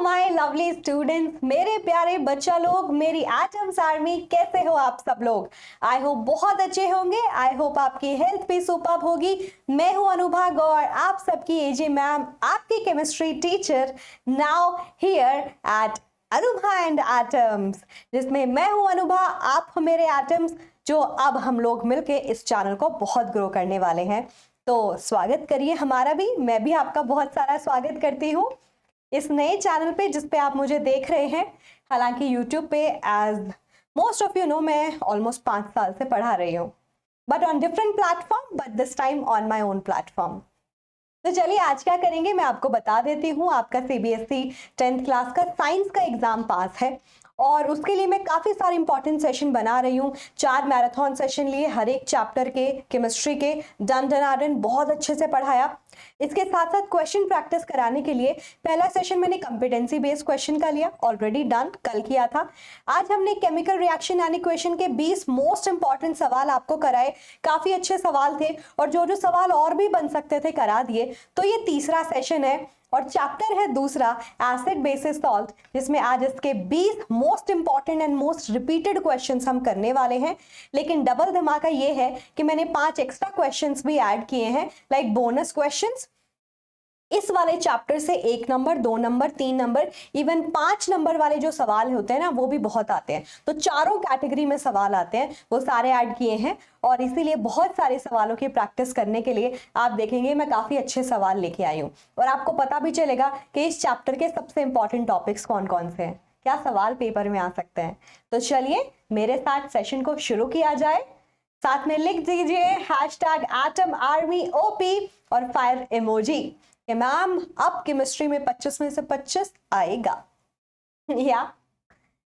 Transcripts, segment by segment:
My lovely students, मेरे प्यारे बच्चा लोग, मेरी एटम्स आर्मी, कैसे हो आप सब लोग। आई होप बहुत अच्छे होंगे। आई होप आपकी हेल्थ भी सुपर्ब होगी। मैं हूं अनुभा गौर, आप सबकी एजे मैम, आपकी chemistry teacher, now here eight Anubha and atoms, जिसमें मैं हूं अनुभा, आप हो मेरे एटम्स, जो अब हम लोग मिलके इस चैनल को बहुत ग्रो करने वाले हैं। तो स्वागत करिए हमारा भी, मैं भी आपका बहुत सारा स्वागत करती हूँ इस नए चैनल पे जिस पे आप मुझे देख रहे हैं। हालांकि YouTube पे as most of you know मैं ऑलमोस्ट 5 साल से पढ़ा रही हूँ, but on different platform, but this time on my own platform. तो चलिए आज क्या करेंगे मैं आपको बता देती हूँ। आपका CBSE 10th क्लास का साइंस का एग्जाम पास है और उसके लिए मैं काफ़ी सारे इंपॉर्टेंट सेशन बना रही हूँ। 4 मैराथन सेशन लिए, हर एक चैप्टर के केमिस्ट्री के डन बहुत अच्छे से पढ़ाया। इसके साथ साथ क्वेश्चन प्रैक्टिस कराने के लिए पहला सेशन मैंने कंपिटेंसी बेस्ड क्वेश्चन का लिया, ऑलरेडी डन, कल किया था। आज हमने केमिकल रिएक्शन यानी क्वेश्चन के 20 मोस्ट इंपॉर्टेंट सवाल आपको कराए। काफ़ी अच्छे सवाल थे और जो जो सवाल और भी बन सकते थे करा दिए। तो ये तीसरा सेशन है और चैप्टर है दूसरा, एसिड बेसिस सॉल्ट, जिसमें आज इसके 20 most important and most repeated questions हम करने वाले हैं। लेकिन डबल धमाका ये है कि मैंने 5 एक्स्ट्रा क्वेश्चंस भी ऐड किए हैं, लाइक बोनस क्वेश्चंस। इस वाले चैप्टर से 1 number, 2 number, 3 number, even 5 number वाले जो सवाल होते हैं ना, वो भी बहुत आते हैं। तो चारों कैटेगरी में सवाल आते हैं, वो सारे ऐड किए हैं और इसीलिए बहुत सारे सवालों की प्रैक्टिस करने के लिए आप देखेंगे मैं काफ़ी अच्छे सवाल लेके आई हूँ और आपको पता भी चलेगा कि इस चैप्टर के सबसे इंपॉर्टेंट टॉपिक्स कौन कौन से हैं, क्या सवाल पेपर में आ सकते हैं। तो चलिए मेरे साथ सेशन को शुरू किया जाए। साथ में लिख दीजिए #AtomArmyOP और फायर इमोजी कि मैम अब केमिस्ट्री में 25 में से 25 आएगा या।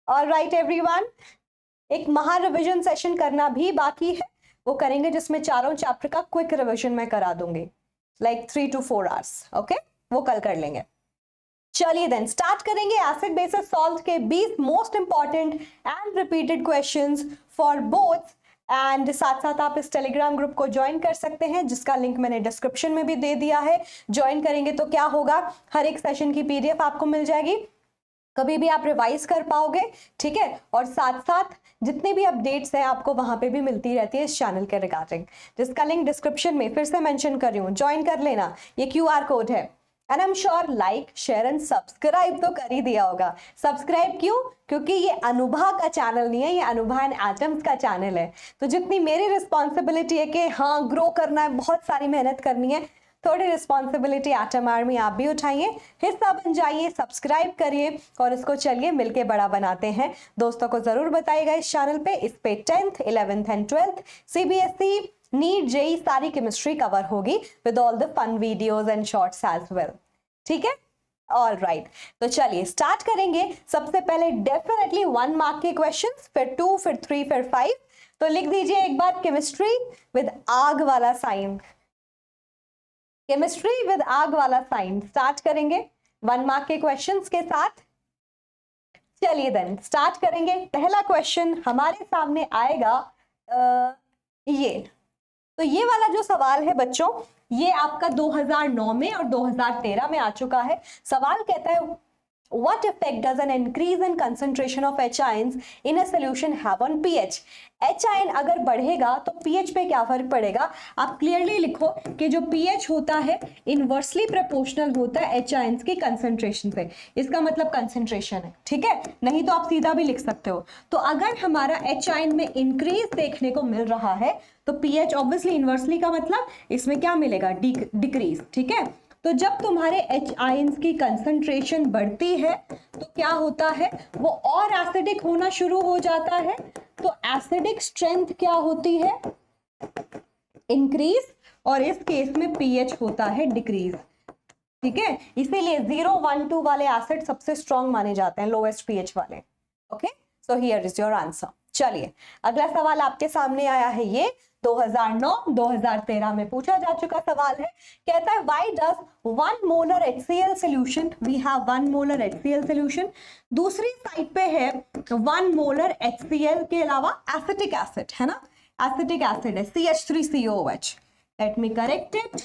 ऑलराइट एवरीवन, एक महा रिवीजन सेशन करना भी बाकी है, वो करेंगे जिसमें चारों चैप्टर का क्विक रिवीजन मैं करा दूंगी, लाइक 3 to 4 आवर्स। ओके, वो कल कर लेंगे। चलिए देन स्टार्ट करेंगे एसिड बेसिस सॉल्ट के 20 most important and repeated questions for both. And साथ साथ आप इस टेलीग्राम ग्रुप को ज्वाइन कर सकते हैं, जिसका लिंक मैंने डिस्क्रिप्शन में भी दे दिया है। ज्वाइन करेंगे तो क्या होगा, हर एक सेशन की PDF आपको मिल जाएगी, कभी भी आप रिवाइज कर पाओगे, ठीक है। और साथ साथ जितने भी अपडेट्स हैं आपको वहां पे भी मिलती रहती है इस चैनल के रिगार्डिंग, जिसका लिंक डिस्क्रिप्शन में फिर से मेंशन कर रही हूँ, ज्वाइन कर लेना। ये QR कोड है and I am sure like, share and subscribe तो कर ही दिया होगा। सब्सक्राइब क्यों? क्योंकि ये अनुभा का चैनल नहीं है, ये अनुभा एंड एटम्स का चैनल है। तो जितनी मेरी रिस्पॉन्सिबिलिटी है कि हाँ ग्रो करना है, बहुत सारी मेहनत करनी है, थोड़ी रिस्पॉन्सिबिलिटी एटम आर्मी आप भी उठाइए, हिस्सा बन जाइए, सब्सक्राइब करिए और इसको चलिए मिलके बड़ा बनाते हैं। दोस्तों को जरूर बताइएगा इस चैनल पे। इस पे 10th, 11th and 12th CBSE, NEET, JEE सारी केमिस्ट्री कवर होगी with all the fun videos and shorts as well, ठीक है। ऑल राइट, तो चलिए स्टार्ट करेंगे। सबसे पहले डेफिनेटली 1 मार्क के क्वेश्चंस, फिर 2, फिर 3, फिर 5। तो लिख दीजिए एक बार केमिस्ट्री विद आग वाला साइन, केमिस्ट्री विद आग वाला साइन। स्टार्ट करेंगे 1 मार्क के क्वेश्चंस के साथ। चलिए देन स्टार्ट करेंगे। पहला क्वेश्चन हमारे सामने आएगा तो ये वाला जो सवाल है बच्चों, ये आपका 2009 में और 2013 में आ चुका है। सवाल कहता है What effect does an increase in concentration of H ions in a solution have on pH? H ion अगर बढ़ेगा तो pH पे क्या फर्क पड़ेगा? आप क्लियरली लिखो कि जो pH होता है इनवर्सली प्रोपोर्शनल होता है H ions की कंसंट्रेशन से। इसका मतलब कंसंट्रेशन है, ठीक है, नहीं तो आप सीधा भी लिख सकते हो। तो अगर हमारा H ion में इंक्रीज देखने को मिल रहा है तो pH ऑब्वियसली इनवर्सली का मतलब इसमें क्या मिलेगा, डिक्रीज, ठीक है। तो जब तुम्हारे H आयंस की कंसंट्रेशन बढ़ती है तो क्या होता है, वो और एसिडिक होना शुरू हो जाता है। तो एसिडिक स्ट्रेंथ क्या होती है, इंक्रीज, और इस केस में pH होता है डिक्रीज, ठीक है। इसीलिए 0, 1, 2 वाले एसिड सबसे स्ट्रॉन्ग माने जाते हैं, लोएस्ट pH वाले। Okay, so here is your answer. चलिए अगला सवाल आपके सामने आया है, ये 2009-2013 में पूछा जा चुका सवाल है। कहता है why does 1 molar HCl solution, we have 1 molar HCl solution, दूसरी साइड पे है 1 molar HCl के अलावा एसिटिक एसिड है ना, एसिटिक एसिड है CH3COOH। Let me correct it,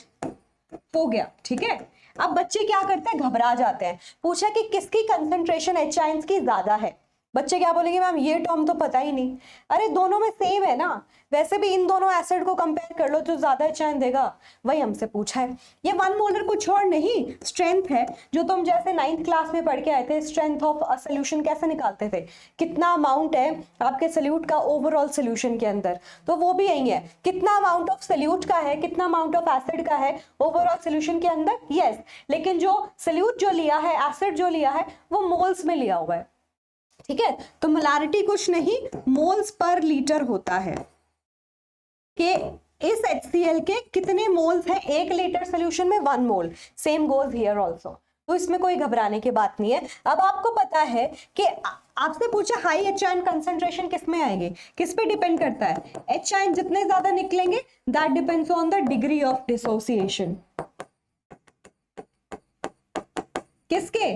हो गया, ठीक है। अब बच्चे क्या करते हैं, घबरा जाते हैं। पूछा कि किसकी कंसंट्रेशन एच आयंस की ज्यादा है, बच्चे क्या बोलेंगे, मैम ये टर्म तो पता ही नहीं। अरे दोनों में सेम है ना, वैसे भी इन दोनों एसिड को कंपेयर कर लो जो ज्यादा एच आयन देगा, वही हमसे पूछा है। ये 1 मोलर कुछ और नहीं, स्ट्रेंथ है, जो तुम जैसे 9th क्लास में पढ़ के आए थे, स्ट्रेंथ ऑफ अ सोल्यूशन कैसे निकालते थे, कितना अमाउंट है आपके सोल्यूट का ओवरऑल सोल्यूशन के अंदर, तो वो भी यही है, कितना अमाउंट ऑफ सोल्यूट का है, कितना अमाउंट ऑफ एसिड का है ओवरऑल सोल्यूशन के अंदर। यस, लेकिन जो सोल्यूट जो लिया है, एसिड जो लिया है, वो मोल्स में लिया हुआ है। ठीक है, तो मोलारिटी कुछ नहीं, मोल्स पर लीटर होता है कि इस HCl के कितने मोल्स हैं 1 लीटर सोल्यूशन में, 1 मोल। सेम गोज हियर आल्सो, तो इसमें कोई घबराने की बात नहीं है। अब आपको पता है कि आपसे पूछा हाई एच आयन कंसंट्रेशन किस में आएंगे, किस पे डिपेंड करता है, एच आयन जितने ज्यादा निकलेंगे that depends on the degree of dissociation. किसके,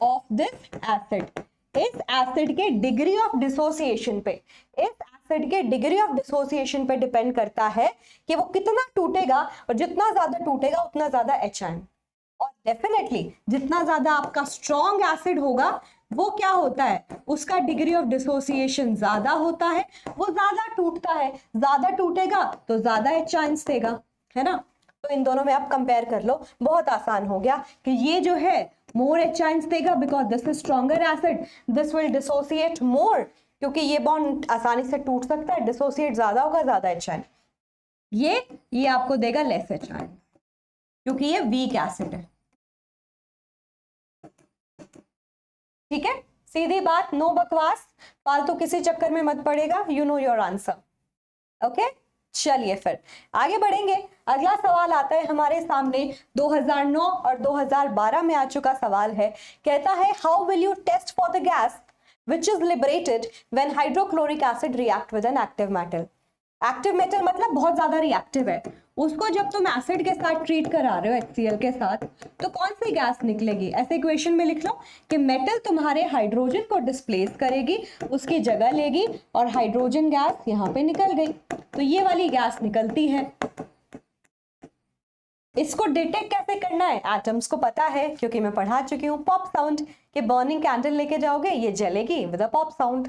ऑफ दिस एसिड, इस एसिड के डिग्री ऑफ डिसोसिएशन पे, इस एसिड के डिग्री ऑफ डिसोसिएशन पे डिपेंड करता है कि वो कितना टूटेगा, और जितना ज्यादा टूटेगा उतना ज्यादा एच आयन। और डेफिनेटली जितना ज्यादा आपका स्ट्रॉन्ग एसिड होगा वो क्या होता है, उसका डिग्री ऑफ डिसोसिएशन ज्यादा होता है, वो ज्यादा टूटता है, ज्यादा टूटेगा तो ज्यादा एच आयंस देगा, है ना। तो इन दोनों में आप कंपेयर कर लो, बहुत आसान हो गया कि ये जो है मोर एच आयंस देगा because this is stronger acid, this will dissociate more, क्योंकि ये बॉन्ड आसानी से टूट सकता है, डिसोसिएट ज्यादा होगा, ज्यादा एच आयन। ये आपको देगा लेस एच आयन, क्योंकि ये वीक एसिड है। ठीक है, सीधी बात, नो बकवास, फालतू किसी चक्कर में मत पड़ेगा, you know your answer. Okay, चलिए फिर आगे बढ़ेंगे। अगला सवाल आता है हमारे सामने, 2009 और 2012 में आ चुका सवाल है। कहता है how will you test for the gas which is liberated when hydrochloric acid react with an active metal। Active metal मतलब बहुत ज्यादा रिएक्टिव है, उसको जब तुम एसिड के साथ ट्रीट करा रहे हो HCl के साथ, तो कौन सी गैस निकलेगी। ऐसे इक्वेशन में लिख लो कि मेटल तुम्हारे हाइड्रोजन को डिस्प्लेस करेगी, उसकी जगह लेगी, और हाइड्रोजन गैस यहाँ पे निकल गई, तो ये वाली गैस निकलती है। इसको डिटेक्ट कैसे करना है, एटम्स को पता है क्योंकि मैं पढ़ा चुकी हूँ। पॉप साउंड के बर्निंग कैंडल लेके जाओगे, ये जलेगी विद अ पॉप साउंड।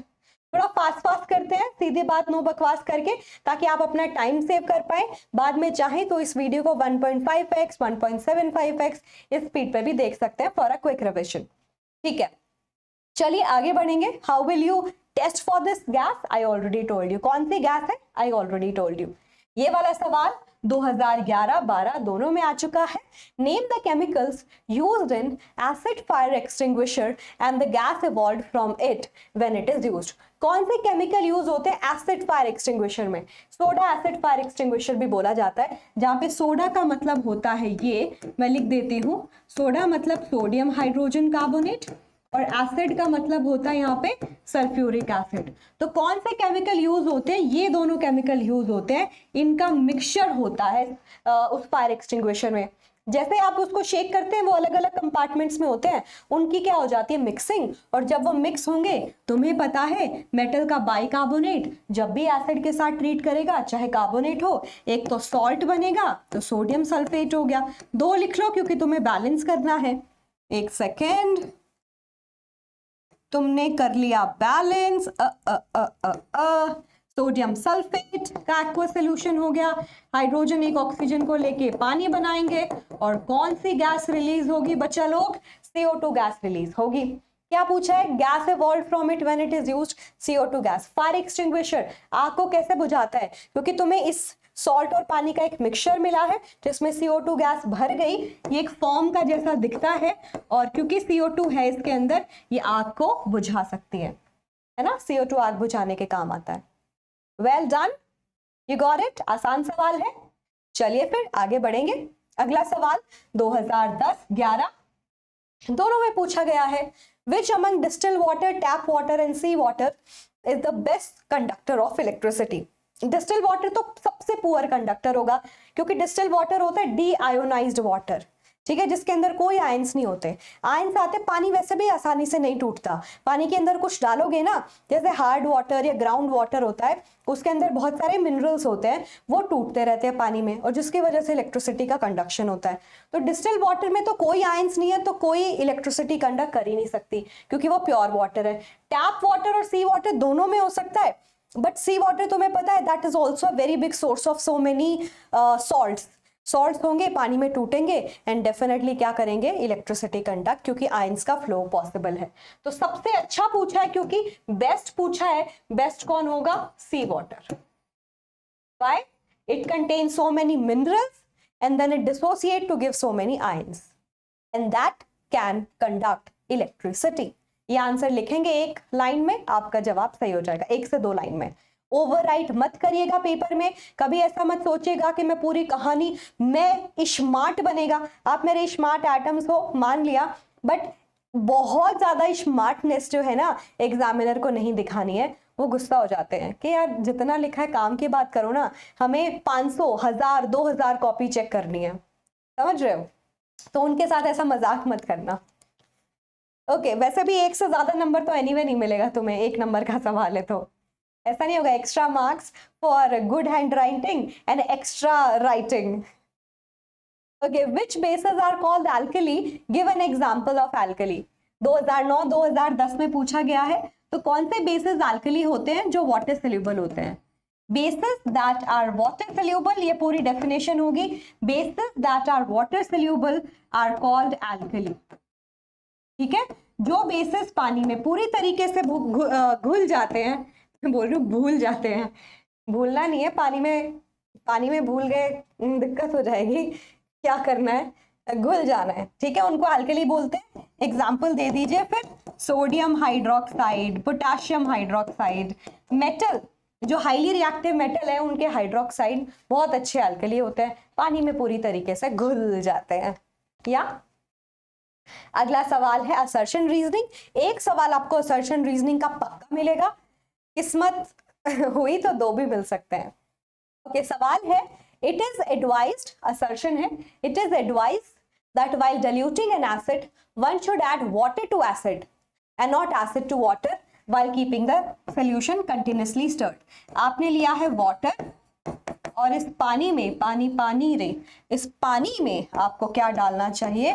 थोड़ा फास्ट करते हैं, सीधी बात, नो बकवास करके, ताकि आप अपना टाइम सेव कर पाए। बाद में चाहे तो इस वीडियो को 1.5x 1.75x इस स्पीड पे भी देख सकते हैं फॉर अ क्विक रिविजन। ठीक है, चलिए आगे बढ़ेंगे। How will you test for this gas, I already told you. कौन सी गैस है, आई ऑलरेडी टोल्ड यू। ये वाला सवाल 2011-12 दोनों में आ चुका है। Name the chemicals used in acid fire extinguisher and the gas evolved from it when it is used. कौन से केमिकल यूज होते हैं एसिड फायर एक्सटिंग्विशर में। सोडा एसिड फायर एक्सटिंग्विशर भी बोला जाता है, जहां पे सोडा का मतलब होता है, ये मैं लिख देती हूँ, सोडा मतलब सोडियम हाइड्रोजन कार्बोनेट, और एसिड का मतलब होता है यहाँ पे सल्फ्यूरिक एसिड। तो कौन से केमिकल यूज होते हैं, ये दोनों केमिकल यूज होते हैं, इनका मिक्सचर होता है उस फायर एक्सटिंग्विशर में। जैसे आप उसको शेक करते हैं, वो अलग अलग कंपार्टमेंट्स में होते हैं, उनकी क्या हो जाती है, मिक्सिंग। और जब वो मिक्स होंगे, तुम्हें पता है मेटल का बाइकार्बोनेट जब भी एसिड के साथ ट्रीट करेगा, चाहे कार्बोनेट हो, एक तो सॉल्ट बनेगा, तो सोडियम सल्फेट हो गया। 2 लिख लो क्योंकि तुम्हें बैलेंस करना है। एक सेकेंड, तुमने कर लिया बैलेंस, सोडियम सल्फेट का एक्वा सोल्यूशन हो गया, हाइड्रोजन एक ऑक्सीजन को लेके पानी बनाएंगे, और कौन सी गैस रिलीज होगी बच्चा लोग, CO2 गैस रिलीज होगी। क्या पूछा है, gas evolve from it when it is used, CO2 gas. Fire extinguisher आग को कैसे बुझाता है, क्योंकि तुम्हें इस सॉल्ट और पानी का एक मिक्सचर मिला है जिसमें CO2 गैस भर गई, ये एक फॉर्म का जैसा दिखता है, और क्योंकि CO2 है इसके अंदर, ये आग को बुझा सकती है ना, CO2 आग बुझाने के काम आता है। Well done, you got it, आसान सवाल है। चलिए फिर आगे बढ़ेंगे। अगला सवाल 2010-11 दोनों में पूछा गया है, which among distil water, tap water and sea water is the best conductor of electricity. Distil water तो सबसे पुअर कंडक्टर होगा, क्योंकि डिस्टिल वाटर होता है डी आयोनाइज्ड वाटर, ठीक है, जिसके अंदर कोई आयंस नहीं होते। आयंस आते, पानी वैसे भी आसानी से नहीं टूटता। पानी के अंदर कुछ डालोगे ना, जैसे हार्ड वाटर या ग्राउंड वाटर होता है, उसके अंदर बहुत सारे मिनरल्स होते हैं, वो टूटते रहते हैं पानी में, और जिसकी वजह से इलेक्ट्रिसिटी का कंडक्शन होता है। तो डिस्टिल्ड वाटर में तो कोई आयंस नहीं है, तो कोई इलेक्ट्रिसिटी कंडक्ट कर ही नहीं सकती, क्योंकि वो प्योर वाटर है। टैप वाटर और सी वाटर दोनों में हो सकता है, बट सी वाटर तुम्हें पता है that is also a very big source of so many salts होंगे, पानी में टूटेंगे एंड डेफिनेटली क्या करेंगे, इलेक्ट्रिसिटी कंडक्ट, क्योंकि आयंस का फ्लो पॉसिबल है। तो सबसे अच्छा पूछा है, क्योंकि बेस्ट पूछा है, बेस्ट कौन होगा, sea water. Why? It contains so many minerals and then it dissociate to give so many ions and that can conduct electricity. ये आंसर लिखेंगे एक लाइन में, आपका जवाब सही हो जाएगा, 1 से 2 लाइन में। ओवरराइट मत करिएगा पेपर में, कभी ऐसा मत सोचिएगा कि मैं पूरी कहानी, मैं स्मार्ट बनेगा। आप मेरे स्मार्ट एटम्स हो, मान लिया, बट बहुत ज्यादा स्मार्टनेस जो है ना, एग्जामिनर को नहीं दिखानी है। वो गुस्सा हो जाते हैं कि यार जितना लिखा है काम की बात करो ना, हमें 500, 1000, 2000 कॉपी चेक करनी है, समझ रहे हो? तो उनके साथ ऐसा मजाक मत करना। ओके, वैसे भी 1 से ज्यादा नंबर तो एनीवे नहीं मिलेगा तुम्हें, 1 नंबर का सवाल है तो ऐसा नहीं होगा। Extra marks for good handwriting and extra writing. Okay, which bases are called alkali, give an example of alkali. 2009 2010 में पूछा गया है, तो कौन से बेसेस एल्कली होते हैं जो वाटर सोल्यूबल होते हैं? Bases that are water soluble, ये पूरी डेफिनेशन होगी। Bases that are water soluble are called alkali. ठीक है, जो बेसिस पानी में पूरी तरीके से घुल जाते हैं, बोल रही हूँ भूल जाते हैं, भूलना नहीं है, पानी में भूल गए दिक्कत हो जाएगी, क्या करना है, घुल जाना है, ठीक है, उनको एल्कली बोलते हैं। एग्जाम्पल दे दीजिए फिर। Sodium hydroxide, potassium hydroxide, metal जो हाईली रिएक्टिव मेटल है उनके हाइड्रोक्साइड बहुत अच्छे एल्कली होते हैं, पानी में पूरी तरीके से घुल जाते हैं। या अगला सवाल है असर्शन रीजनिंग। एक सवाल आपको असर्शन रीजनिंग का पक्का मिलेगा, किस्मत हुई तो 2 भी मिल सकते हैं। ओके, सवाल है इट इज एडवाइज्ड, असर्शन है, it is advised that while diluting an acid one should add water to acid and not acid to water while keeping the solution continuously stirred. आपने लिया है वाटर और इस पानी में, पानी रे, इस पानी में आपको क्या डालना चाहिए?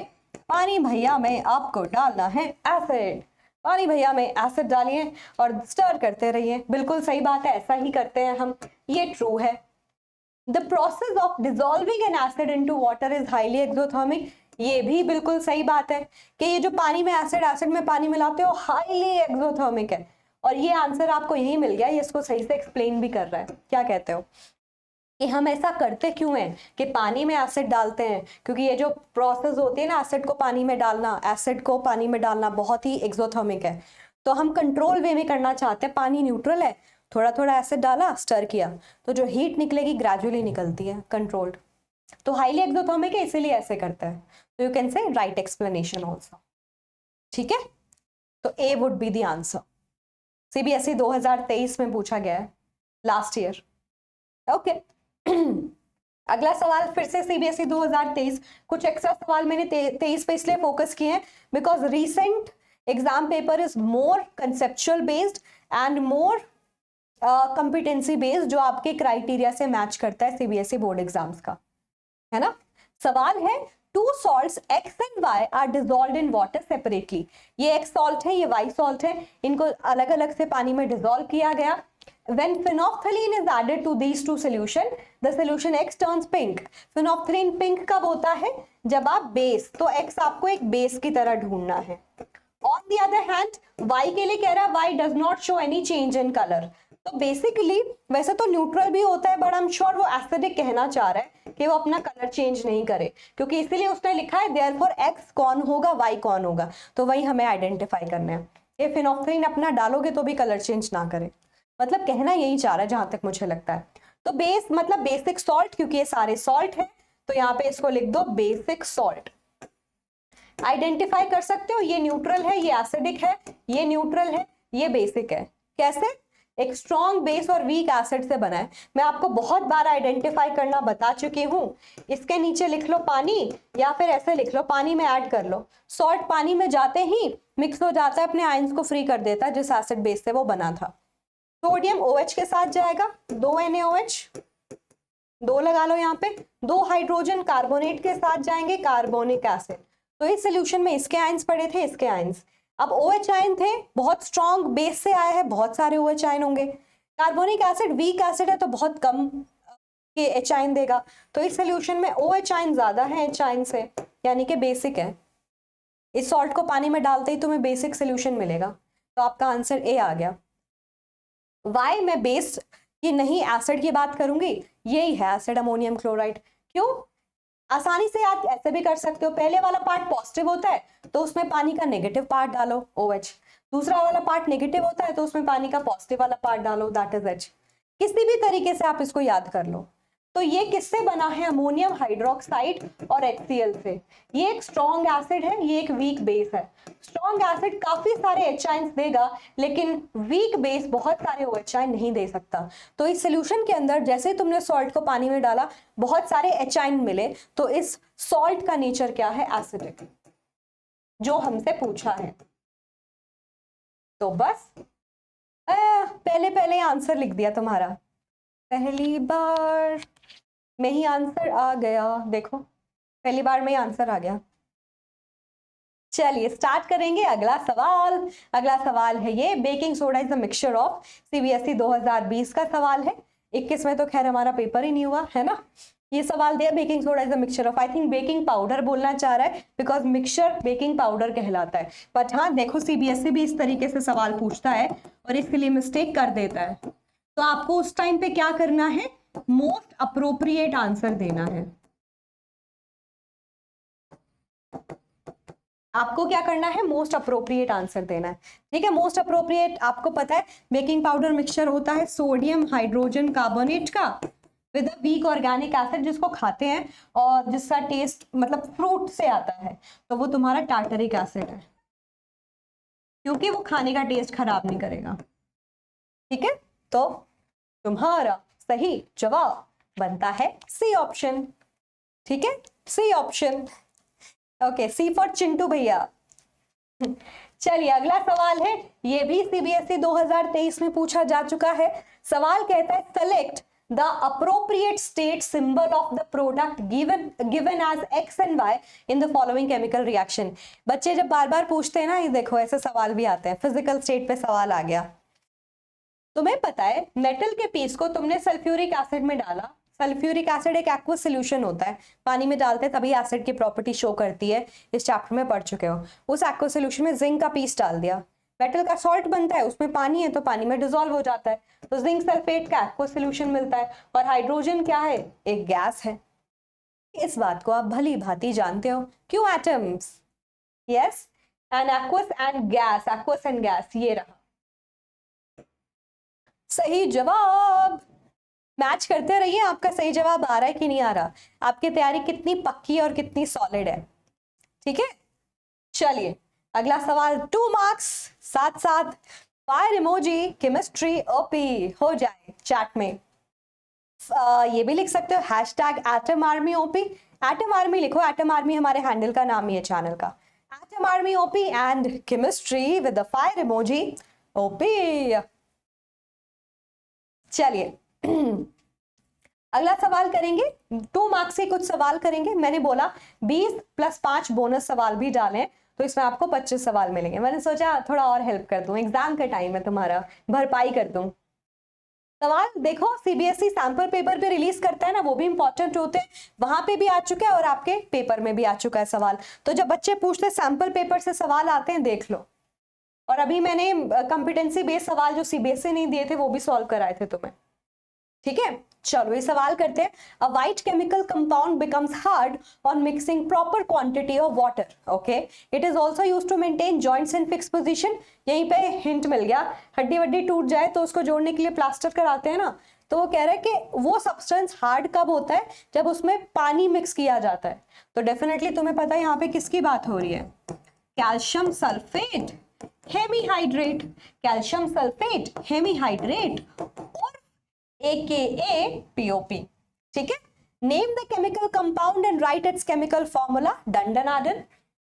पानी भैया में आपको डालना है एसिड। पानी भैया में एसिड डालिए और स्टर करते रहिए। बिल्कुल सही बात है, ऐसा ही करते हैं हम, ये ट्रू है। The process of dissolving N acid into water is highly exothermic, ये भी बिल्कुल सही बात है कि ये जो पानी में एसिड में पानी मिलाते हो हाईली एक्सोथर्मिक है। और ये आंसर आपको यही मिल गया, ये इसको सही से एक्सप्लेन भी कर रहा है। क्या कहते हो कि हम ऐसा करते क्यों हैं कि पानी में एसिड डालते हैं? क्योंकि ये जो प्रोसेस होती है ना, एसिड को पानी में डालना बहुत ही एक्सोथर्मिक है। तो हम कंट्रोल वे में करना चाहते हैं, पानी न्यूट्रल है, थोड़ा थोड़ा एसिड डाला, स्टर किया, तो जो हीट निकलेगी ग्रेजुअली निकलती है, कंट्रोल्ड। तो हाईली एक्सोथर्मिक है, इसीलिए ऐसे करता है। तो you can say write explanation also. ठीक है, तो A would be the answer. CBSE 2023 में पूछा गया है, लास्ट ईयर। ओके, अगला सवाल फिर से सीबीएसई 2023। कुछ एक्स्ट्रा सवाल मैंने 23 पे इसलिए फोकस किए हैं because recent exam paper is more conceptual based and more competency based, जो आपके क्राइटेरिया से मैच करता है सीबीएसई बोर्ड एग्जाम्स का, है ना। सवाल है two salts X and Y are dissolved in water separately. ये एक्स सॉल्ट है, ये वाई सॉल्ट है, इनको अलग अलग से पानी में डिजोल्व किया गया। When phenolphthalein is added to these two solution, the solution X turns pink. Phenolphthalein pink कब होता है? जब आप बेस, तो X आपको एक बेस की तरह ढूंढना है। On the other hand, Y के लिए कह रहा है Y does not show any change in color. तो बेसिकली वैसे तो न्यूट्रल भी होता है, बट आई एम श्योर वो एसिडिक कहना चाह रहा है कि वो अपना कलर चेंज नहीं करे, क्योंकि इसीलिए उसने लिखा है देयरफॉर X कौन होगा, Y कौन होगा, तो वही हमें आइडेंटिफाई करना है। ये फिनोफ्थलीन अपना डालोगे तो भी कलर चेंज ना करे, मतलब कहना यही चाह रहा है जहां तक मुझे लगता है। तो बेस मतलब बेसिक सॉल्ट, क्योंकि ये सारे सॉल्ट है, तो यहाँ पे इसको लिख दो बेसिक सॉल्ट। आइडेंटिफाई कर सकते हो, ये न्यूट्रल है, ये एसिडिक है, ये न्यूट्रल है, ये बेसिक है। कैसे? एक स्ट्रॉन्ग बेस और वीक एसिड से बना है। मैं आपको बहुत बार आइडेंटिफाई करना बता चुकी हूँ। इसके नीचे लिख लो पानी, या फिर ऐसे लिख लो पानी में ऐड कर लो। सॉल्ट पानी में जाते ही मिक्स हो जाता है, अपने आयंस को फ्री कर देता है जिस एसिड बेस से वो बना था। सोडियम OH के साथ जाएगा, 2 NaOH, 2 लगा लो यहाँ पे। 2 हाइड्रोजन कार्बोनेट के साथ जाएंगे, कार्बोनिक एसिड। तो इस सोल्यूशन में इसके आयंस पड़े थे, इसके आयंस। अब OH आयन थे, बहुत स्ट्रॉन्ग बेस से आया है, बहुत सारे OH आयन होंगे। कार्बोनिक एसिड वीक एसिड है तो बहुत कम के H आयन देगा। तो इस सोल्यूशन में OH आयन ज्यादा है H आयन से, यानी कि बेसिक है। इस सॉल्ट को पानी में डालते ही तुम्हें बेसिक सोल्यूशन मिलेगा। तो आपका आंसर A आ गया। वाई मैं बेस की नहीं एसिड की बात करूंगी, यही है एसिड अमोनियम क्लोराइड। क्यों? आसानी से आप ऐसे भी कर सकते हो, पहले वाला पार्ट पॉजिटिव होता है तो उसमें पानी का नेगेटिव पार्ट डालो OH, दूसरा वाला पार्ट नेगेटिव होता है तो उसमें पानी का पॉजिटिव वाला पार्ट डालो, दैट इज H। किसी भी तरीके से आप इसको याद कर लो। तो ये किससे बना है? अमोनियम हाइड्रोक्साइड और HCl से। ये एक स्ट्रॉन्ग एसिड है, ये एक वीक बेस है। स्ट्रॉन्ग एसिड काफी सारे H आयंस देगा, लेकिन वीक बेस बहुत सारे OH आयन नहीं दे सकता। तो इस सोल्यूशन के अंदर जैसे ही तुमने सॉल्ट को पानी में डाला, बहुत सारे H आयन मिले, तो इस सॉल्ट का नेचर क्या है? एसिडिक, जो हमसे पूछा है। तो बस पहले आंसर लिख दिया तुम्हारा, पहली बार में ही आंसर आ गया। देखो, पहली बार में ही आंसर आ गया। चलिए स्टार्ट करेंगे अगला सवाल। अगला सवाल है ये, baking soda is a mixture of. CBSE 2020 का सवाल है। 21 में तो खैर हमारा पेपर ही नहीं हुआ है ना। ये सवाल दिया, baking soda is a mixture of. I think baking powder बोलना चाह रहा है, बिकॉज मिक्सचर बेकिंग पाउडर कहलाता है। बट हाँ देखो, CBSE भी इस तरीके से सवाल पूछता है और इसके लिए मिस्टेक कर देता है। तो आपको उस टाइम पे क्या करना है? मोस्ट अप्रोप्रिएट आंसर देना है। आपको क्या करना है? मोस्ट अप्रोप्रिएट आंसर देना है। ठीक है, मोस्ट अप्रोप्रिएट आपको पता है बेकिंग पाउडर मिक्सचर होता है सोडियम हाइड्रोजन कार्बोनेट का with a weak organic acid, जिसको खाते हैं और जिसका टेस्ट मतलब फ्रूट से आता है, तो वो तुम्हारा टार्टरिक एसिड है, क्योंकि वो खाने का टेस्ट खराब नहीं करेगा। ठीक है, तो तुम्हारा सही जवाब बनता है C ऑप्शन। ठीक है, C option. Okay, C for Chintu भैया। चलिए अगला सवाल है, ये भी CBSE 2023 में पूछा जा चुका है। सवाल कहता है, select the appropriate state symbol of the product given as X and Y in the following chemical reaction. बच्चे जब बार बार पूछते हैं ना, ये देखो ऐसे सवाल भी आते हैं। फिजिकल स्टेट पे सवाल आ गया। तुम्हें पता है मेटल के पीस को तुमने सल्फ्यूरिक एसिड में डाला। सल्फ्यूरिक एसिड एक एक्वस सॉल्यूशन होता है, पानी में डालते तभी एसिड की प्रॉपर्टी शो करती है, इस चैप्टर में पढ़ चुके हो। उस एक्वस सॉल्यूशन में जिंक का पीस डाल दिया, मेटल का सॉल्ट बनता है, उसमें पानी है तो पानी में डिसॉल्व हो जाता है, तो जिंक सल्फेट का एक्वस सॉल्यूशन मिलता है। और हाइड्रोजन क्या है? एक गैस है। इस बात को आप भली भांति जानते हो। क्यों atoms? Yes, and aqueous and gas, aqueous and gas, ये रहा सही जवाब। मैच करते रहिए, आपका सही जवाब आ रहा है कि नहीं आ रहा, आपकी तैयारी कितनी पक्की और कितनी सॉलिड है। ठीक है, चलिए अगला सवाल 2 मार्क्स, साथ साथ फायर इमोजी, केमिस्ट्री ओपी हो जाए चैट में। ये भी लिख सकते हो hashtag atom army OP. Atom army लिखो, एटम आर्मी हमारे हैंडल का नाम ही है चैनल का। Atom army OP and chemistry with the fire emoji OP. चलिए अगला सवाल करेंगे, 2 मार्क्स से कुछ सवाल करेंगे। मैंने बोला 20 + 5 बोनस सवाल भी डालें तो इसमें आपको 25 सवाल मिलेंगे। मैंने सोचा थोड़ा और हेल्प कर दूं, एग्जाम का टाइम है तुम्हारा, भरपाई कर दूं। सवाल देखो, CBSE सैंपल पेपर भी रिलीज करता है ना, वो भी इंपॉर्टेंट होते हैं, वहां पे भी आ चुका है और आपके पेपर में भी आ चुका है सवाल। तो जब बच्चे पूछते हैं सैंपल पेपर से सवाल आते हैं, देख लो। और अभी मैंने कॉम्पिटेंसी बेस्ड सवाल जो CBSE नहीं दिए थे वो भी सॉल्व कराए थे तुम्हें। ठीक है, चलो ये सवाल करते हैं। A white chemical compound becomes hard on mixing proper quantity of water. Okay, it is also used to maintain joints in fix position. यहीं पे हिंट मिल गया, हड्डी वड्डी टूट जाए तो उसको जोड़ने के लिए प्लास्टर कराते हैं ना, तो वो कह रहा है कि वो सब्सटेंस हार्ड कब होता है? जब उसमें पानी मिक्स किया जाता है। तो डेफिनेटली तुम्हें पता है यहाँ पे किसकी बात हो रही है, calcium sulphate hemihydrate, calcium sulphate hemihydrate और AKA POP, ठीक है। Name the chemical compound and write its chemical formula, done.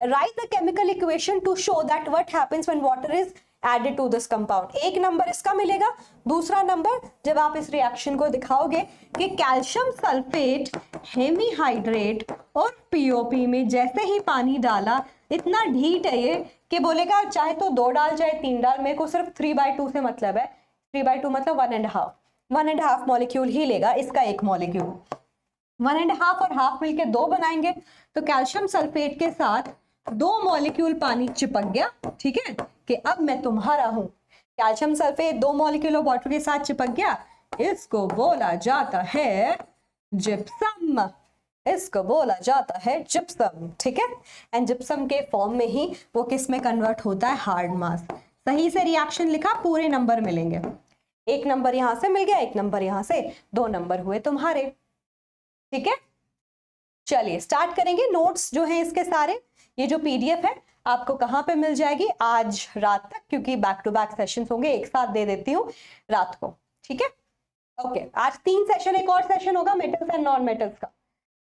Write the chemical equation to show that what happens when water is added to this compound. एक number इसका मिलेगा। दूसरा number जब आप इस रिएक्शन को दिखाओगे कि कैल्शियम सल्फेट हेमीहाइड्रेट और POP में जैसे ही पानी डाला, इतना ढीठ है ये कि बोलेगा चाहे तो 2 डाल चाहे 3 डाल, मेरे को सिर्फ 3/2 से मतलब है। 3/2 मतलब 1.5 मॉलिक्यूल ही लेगा, इसका एक मॉलिक्यूल। 1.5 और हाफ मिलके 2 बनाएंगे, तो कैल्शियम सल्फेट के साथ 2 मॉलिक्यूल पानी चिपक गया, ठीक है, कि अब मैं तुम्हारा हूं। Calcium sulphate 2 molecule of water के साथ चिपक गया, इसको बोला जाता है जिप्सम। इसको बोला जाता है जिप्सम, ठीक है। एंड जिप्सम के फॉर्म में ही वो किस में कन्वर्ट होता है, हार्ड मास। सही से रिएक्शन लिखा, पूरे नंबर मिलेंगे। 1 नंबर यहां से मिल गया, 1 नंबर यहां से, 2 नंबर हुए तुम्हारे, ठीक है। चलिए स्टार्ट करेंगे। नोट्स जो हैं इसके सारे, ये जो PDF है आपको कहां पे मिल जाएगी, आज रात तक, क्योंकि बैक टू बैक सेशन होंगे, एक साथ दे देती हूँ रात को, ठीक है। ओके, आज 3 सेशन, एक और सेशन होगा मेटल्स एंड नॉन मेटल्स का,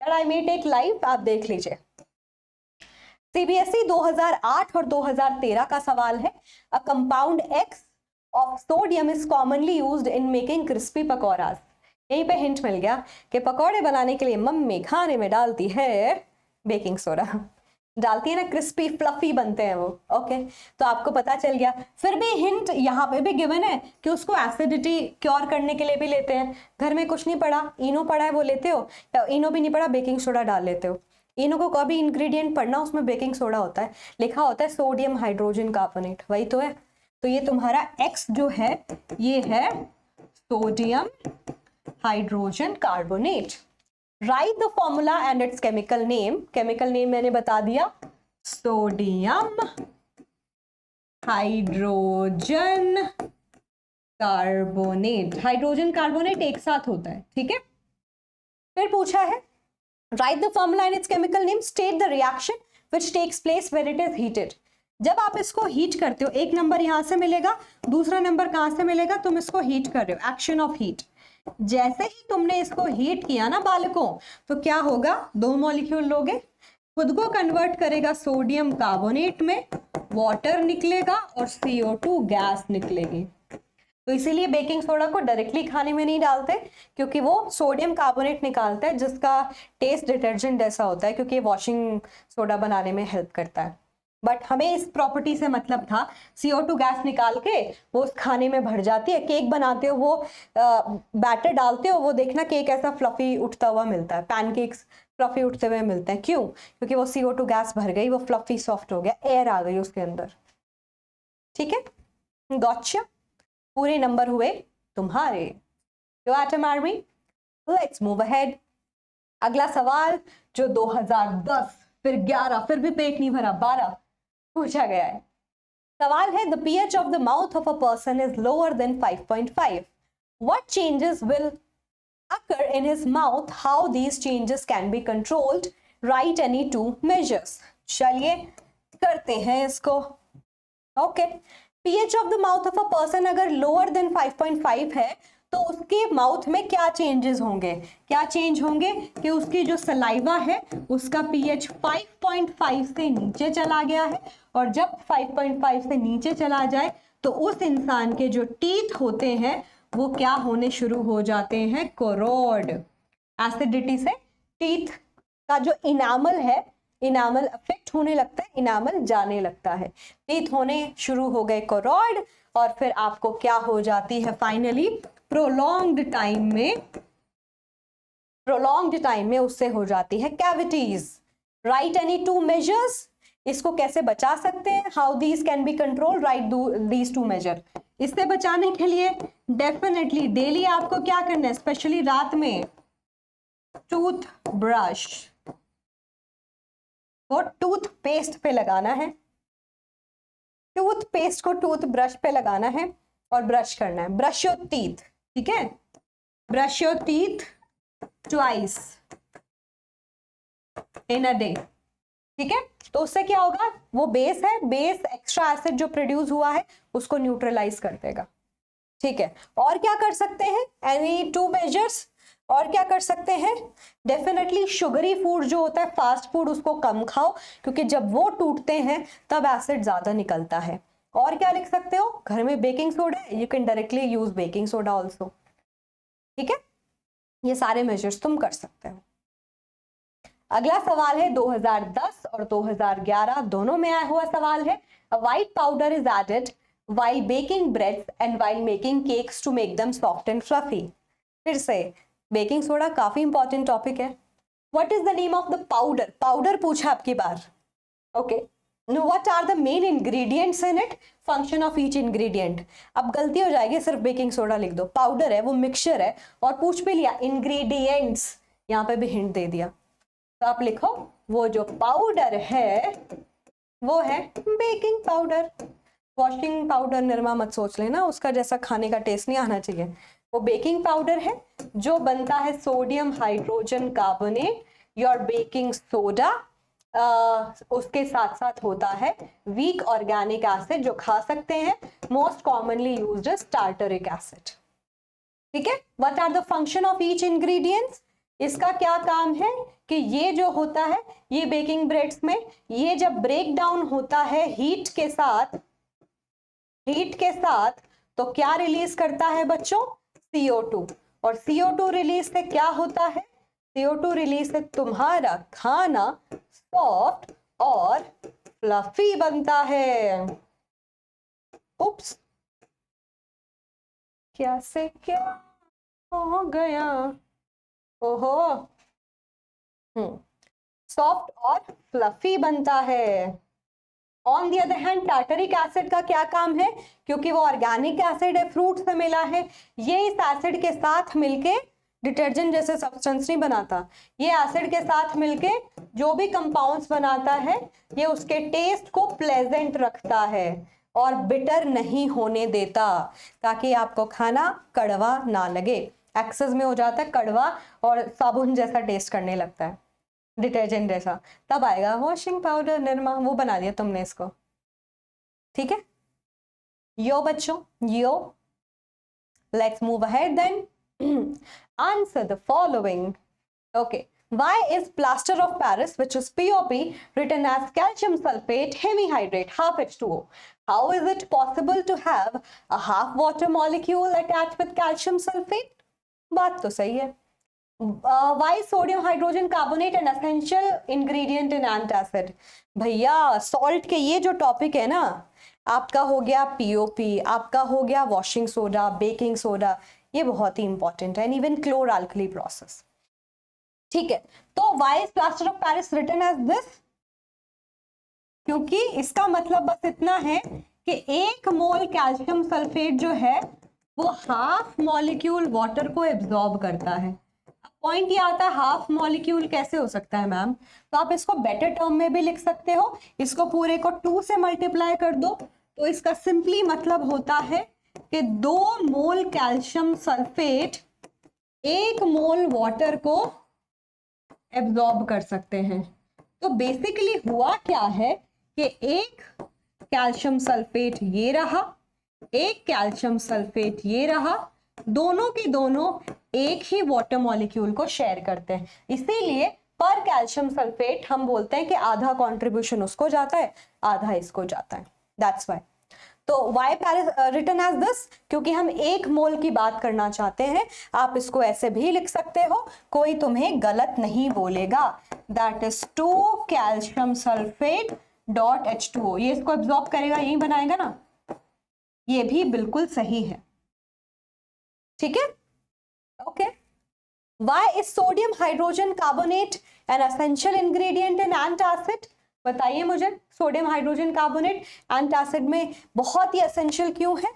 आई मे टेक लाइव, आप देख लीजिए। CBSE 2008 और 2013 का सवाल है। A compound X of sodium is commonly used in making crispy pakoras. यहीं पे हिंट मिल गया कि पकौड़े बनाने के लिए मम्मी खाने में डालती है बेकिंग सोडा, डालती है ना, क्रिस्पी फ्लफी बनते हैं वो। ओके, तो आपको पता चल गया। फिर भी हिंट यहाँ पे भी गिवन है कि उसको एसिडिटी क्योर करने के लिए भी लेते हैं। घर में कुछ नहीं पड़ा, इनो पड़ा है वो लेते हो, या इनो भी नहीं पड़ा बेकिंग सोडा डाल लेते हो। इनो को कभी इंग्रेडिएंट पढ़ना, उसमें बेकिंग सोडा होता है, लिखा होता है सोडियम हाइड्रोजन कार्बोनेट, वही तो है। तो ये तुम्हारा X जो है ये है sodium hydrogen carbonate. Write the formula and its chemical name. Chemical name मैंने बता दिया, sodium hydrogen carbonate. Hydrogen carbonate एक साथ होता है, ठीक है। फिर पूछा है write the formula and its chemical name, state the reaction which takes place when it is heated. जब आप इसको हीट करते हो, 1 नंबर यहां से मिलेगा, दूसरा नंबर कहां से मिलेगा, तुम इसको हीट कर रहे हो, एक्शन ऑफ हीट। जैसे ही तुमने इसको हीट किया ना बालकों, तो क्या होगा, 2 मॉलिक्यूल लोगे, खुद को कन्वर्ट करेगा सोडियम कार्बोनेट में, वाटर निकलेगा और CO2 गैस निकलेगी। तो इसीलिए बेकिंग सोडा को डायरेक्टली खाने में नहीं डालते, क्योंकि वो सोडियम कार्बोनेट निकालता है जिसका टेस्ट डिटर्जेंट जैसा होता है, क्योंकि वॉशिंग सोडा बनाने में हेल्प करता है। बट हमें इस प्रॉपर्टी से मतलब था, CO2 गैस निकाल के वो उस खाने में भर जाती है। केक बनाते हो, वो बैटर डालते हो, वो देखना केक ऐसा फ्लफी उठता हुआ मिलता है, पैनकेक्स फ्लफी उठते हुए मिलते हैं। क्यों? क्योंकि वो CO2 गैस भर गई, वो फ्लफी सॉफ्ट हो गया, एयर आ गई उसके अंदर, ठीक है। गॉटचा, पूरे नंबर हुए तुम्हारे। जो atom army, let's move ahead. अगला सवाल जो 2010 फिर 11 फिर भी पेट नहीं भरा 12 पूछा गया है। सवाल है the pH of the mouth of a person is lower than 5.5. What changes will occur in his mouth? How these changes can be controlled? Write any 2 measures. चलिए करते हैं इसको। Okay, pH of the mouth of a person अगर lower than 5.5 है तो उसके mouth में क्या चेंजेस होंगे? क्या चेंज होंगे कि उसकी जो सलाइवा है उसका pH 5.5 से नीचे चला गया है, और जब 5.5 से नीचे चला जाए तो उस इंसान के जो टीथ होते हैं वो क्या होने शुरू हो जाते हैं, कोरोड। एसिडिटी से टीथ का जो इनामल है, इनामल अफेक्ट होने लगता है, इनामल जाने लगता है, टीथ होने शुरू हो गए कोरोड, और फिर आपको क्या हो जाती है फाइनली, प्रोलॉन्ग्ड टाइम में उससे हो जाती है कैविटीज। Right any 2 measures. इसको कैसे बचा सकते हैं, how these can be control, write these 2 major. इससे बचाने के लिए डेफिनेटली डेली आपको क्या करना है, स्पेशली रात में, टूथ ब्रश वो टूथ पेस्ट पे लगाना है, टूथ पेस्ट को टूथ ब्रश पे लगाना है और ब्रश करना है। ब्रश योर टीथ, ठीक है, brush your teeth twice in a day. ठीक है, तो उससे क्या होगा, वो बेस है, बेस एक्स्ट्रा एसिड जो प्रोड्यूस हुआ है उसको न्यूट्रलाइज कर देगा। ठीक है, और क्या कर सकते हैं, एनी टू मेजर्स, और क्या कर सकते हैं, डेफिनेटली शुगरी फूड जो होता है, फास्ट फूड, उसको कम खाओ, क्योंकि जब वो टूटते हैं तब एसिड ज्यादा निकलता है। और क्या लिख सकते हो, घर में बेकिंग सोडा है, you can directly use baking soda also. ठीक है, ये सारे मेजर्स तुम कर सकते हो। अगला सवाल है 2010 और 2011 दोनों में आया हुआ सवाल है। A white powder is added while baking breads and while making cakes to make them soft and fluffy. फिर से बेकिंग सोडा काफी इंपॉर्टेंट टॉपिक है। What is the name of the powder? Powder पूछा आपकी बार। Okay, what are the main ingredients in it? Function of each ingredient. अब गलती हो जाएगी, सिर्फ बेकिंग सोडा लिख दो, पाउडर है वो मिक्सचर है, और पूछ भी लिया इंग्रेडिएंट्स, यहाँ पे भी हिंट दे दिया, तो आप लिखो वो जो पाउडर है वो है baking powder. Washing powder Nirma मत सोच लेना, उसका जैसा खाने का टेस्ट नहीं आना चाहिए। वो बेकिंग पाउडर है जो बनता है sodium hydrogen carbonate, your baking soda, उसके साथ साथ होता है वीक ऑर्गेनिक एसिड जो खा सकते हैं, most commonly used is tartaric acid. ठीक है, what are the function of each ingredients? इसका क्या काम है कि ये जो होता है, ये बेकिंग ब्रेड्स में ये जब ब्रेक डाउन होता है हीट के साथ, तो क्या रिलीज करता है बच्चों, CO2, और CO2 रिलीज से क्या होता है, CO2 रिलीज से तुम्हारा खाना सॉफ्ट और फ्लफी बनता है। उप्स, क्या से क्या हो गया, ओहो, सॉफ्ट और फ्लफी बनता है। On the other hand tartaric acid का क्या काम है, क्योंकि वो ऑर्गेनिक एसिड है, फ्रूट से मिला है, ये इस एसिड के साथ मिलके डिटर्जेंट जैसे सब्सटेंस नहीं बनाता, ये एसिड के साथ मिलके जो भी कंपाउंड्स बनाता है, ये उसके टेस्ट को प्लेजेंट रखता है और बिटर नहीं होने देता, ताकि आपको खाना कड़वा ना लगे। एक्सेस में हो जाता है कड़वा और साबुन जैसा टेस्ट करने लगता है, डिटर्जेंट जैसा, तब आएगा वॉशिंग पाउडर निरमा, वो बना दिया तुमने इसको। ठीक है, यो बच्चों, yo, let's move ahead then. Answer the following. Okay, why is plaster of Paris, which is POP, written as calcium sulfate hemihydrate half H2O? How is it possible to have a half water molecule attached with calcium sulfate? बात तो सही है। Why sodium hydrogen carbonate an essential ingredient in antacid? भैया salt के ये जो topic है ना, आपका हो गया POP, आपका हो गया वॉशिंग सोडा, बेकिंग सोडा, ये बहुत ही इंपॉर्टेंट है, and even chlor alkali process. ठीक है, तो why is plaster of Paris written as this? क्योंकि इसका मतलब बस इतना है कि 1 मोल कैल्शियम सल्फेट जो है वो हाफ मॉलिक्यूल वाटर को एब्जॉर्ब करता है। पॉइंट ये आता है हाफ मॉलिक्यूल कैसे हो सकता है मैम, तो आप इसको बेटर टर्म में भी लिख सकते हो, इसको पूरे को 2 से मल्टीप्लाई कर दो, तो इसका सिंपली मतलब होता है कि 2 मोल कैल्शियम सल्फेट 1 मोल वाटर को एब्जॉर्ब कर सकते हैं। तो बेसिकली हुआ क्या है कि एक कैल्शियम सल्फेट ये रहा, एक कैल्शियम सल्फेट ये रहा, दोनों के दोनों एक ही वाटर मॉलिक्यूल को शेयर करते हैं, इसीलिए पर कैल्शियम सल्फेट हम बोलते हैं कि आधा कंट्रीब्यूशन उसको जाता है, आधा इसको जाता है, दैट्स व्हाई। तो why Paris written as this, क्योंकि हम 1 मोल की बात करना चाहते हैं। आप इसको ऐसे भी लिख सकते हो, कोई तुम्हें गलत नहीं बोलेगा, that is 2 calcium sulphate dot H2O, ये इसको एब्जॉर्ब करेगा, यही बनाएगा ना, ये भी बिल्कुल सही है। ठीक है, okay. Why is sodium hydrogen carbonate an essential ingredient in antacid? बताइए मुझे, सोडियम हाइड्रोजन कार्बोनेट एंटासिड में बहुत ही एसेंशियल क्यों है?